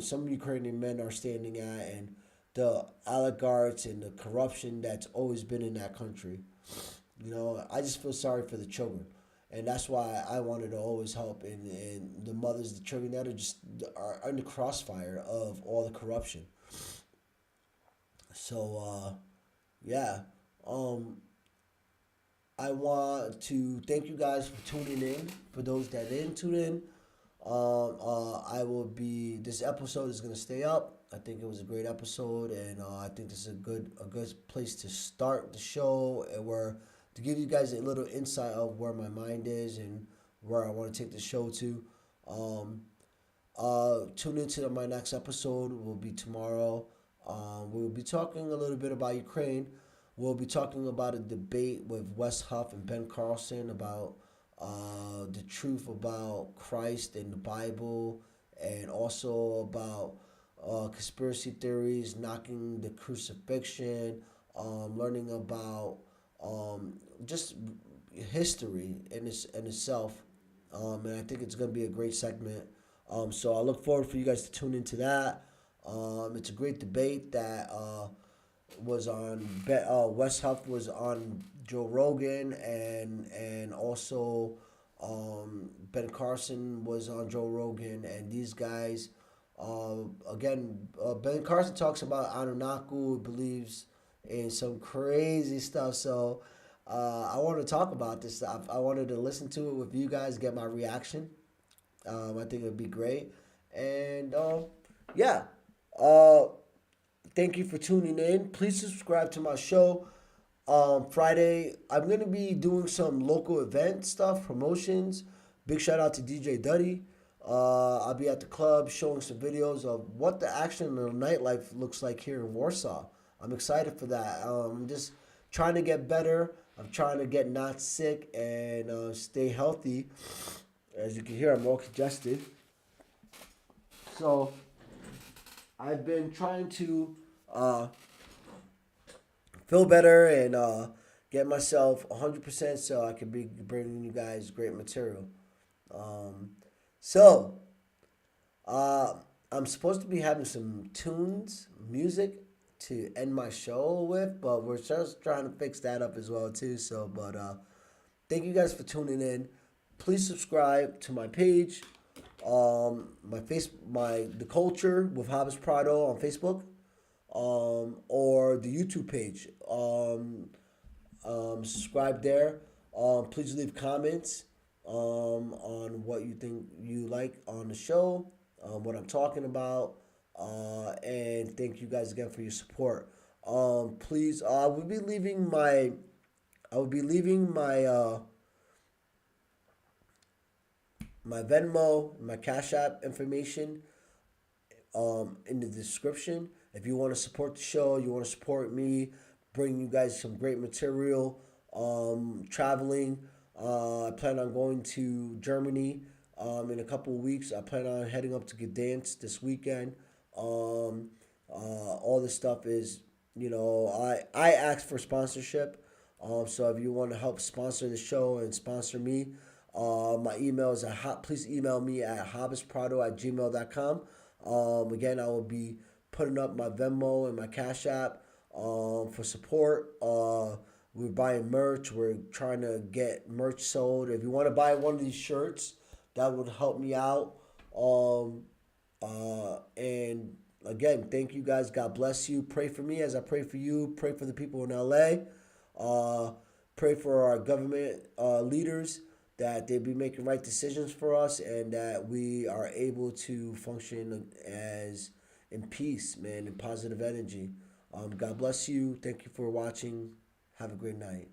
some Ukrainian men are standing at, and the oligarchs and the corruption that's always been in that country. I just feel sorry for the children. And that's why I wanted to always help, and the mothers, the children that are in the crossfire of all the corruption. So, yeah. I want to thank you guys for tuning in. For those that didn't tune in, this episode is going to stay up. I think it was a great episode, and I think this is a good place to start the show, and to give you guys a little insight of where my mind is and where I want to take the show to. Tune into my next episode. Will be tomorrow. We'll be talking a little bit about Ukraine. We'll be talking about a debate with Wes Huff and Ben Carlson about the truth about Christ and the Bible, and also about conspiracy theories, knocking the crucifixion, learning about just history in itself, and I think it's going to be a great segment. So I look forward for you guys to tune into that. It's a great debate that was on. Wes Huff was on Joe Rogan, and also Ben Carson was on Joe Rogan, and these guys. Ben Carson talks about Anunnaki, believes in some crazy stuff. So I want to talk about this stuff. I wanted to listen to it with you guys, get my reaction. I think it would be great. And yeah. Thank you for tuning in. Please subscribe to my show. Friday, I'm going to be doing some local event stuff, promotions. Big shout out to DJ Duddy. I'll be at the club showing some videos of what the action in the nightlife looks like here in Warsaw. I'm excited for that. I'm just trying to get better. I'm trying to get not sick and stay healthy. As you can hear, I'm all congested. So I've been trying to feel better and get myself 100% so I can be bringing you guys great material. I'm supposed to be having some music to end my show with, but we're just trying to fix that up as well too. Thank you guys for tuning in. Please subscribe to my page, the Kulture with Jabes Prado on Facebook, or the YouTube page. Subscribe there. Please leave comments on what you think you like on the show, what I'm talking about, and thank you guys again for your support. Please, I will be leaving my my Venmo, my Cash App information in the description. If you want to support the show, you want to support me, bring you guys some great material, traveling. I plan on going to Germany in a couple of weeks. I plan on heading up to Gdansk this weekend. All this stuff is, I asked for sponsorship. So if you want to help sponsor the show and sponsor me, my email is please email me at jabesprado@gmail.com. Again, I will be putting up my Venmo and my Cash App for support. We're buying merch. We're trying to get merch sold. If you want to buy one of these shirts, that would help me out. And again, thank you guys. God bless you. Pray for me as I pray for you. Pray for the people in LA. Pray for our government leaders, that they be making right decisions for us and that we are able to function as in peace, man, in positive energy. God bless you. Thank you for watching. Have a great night.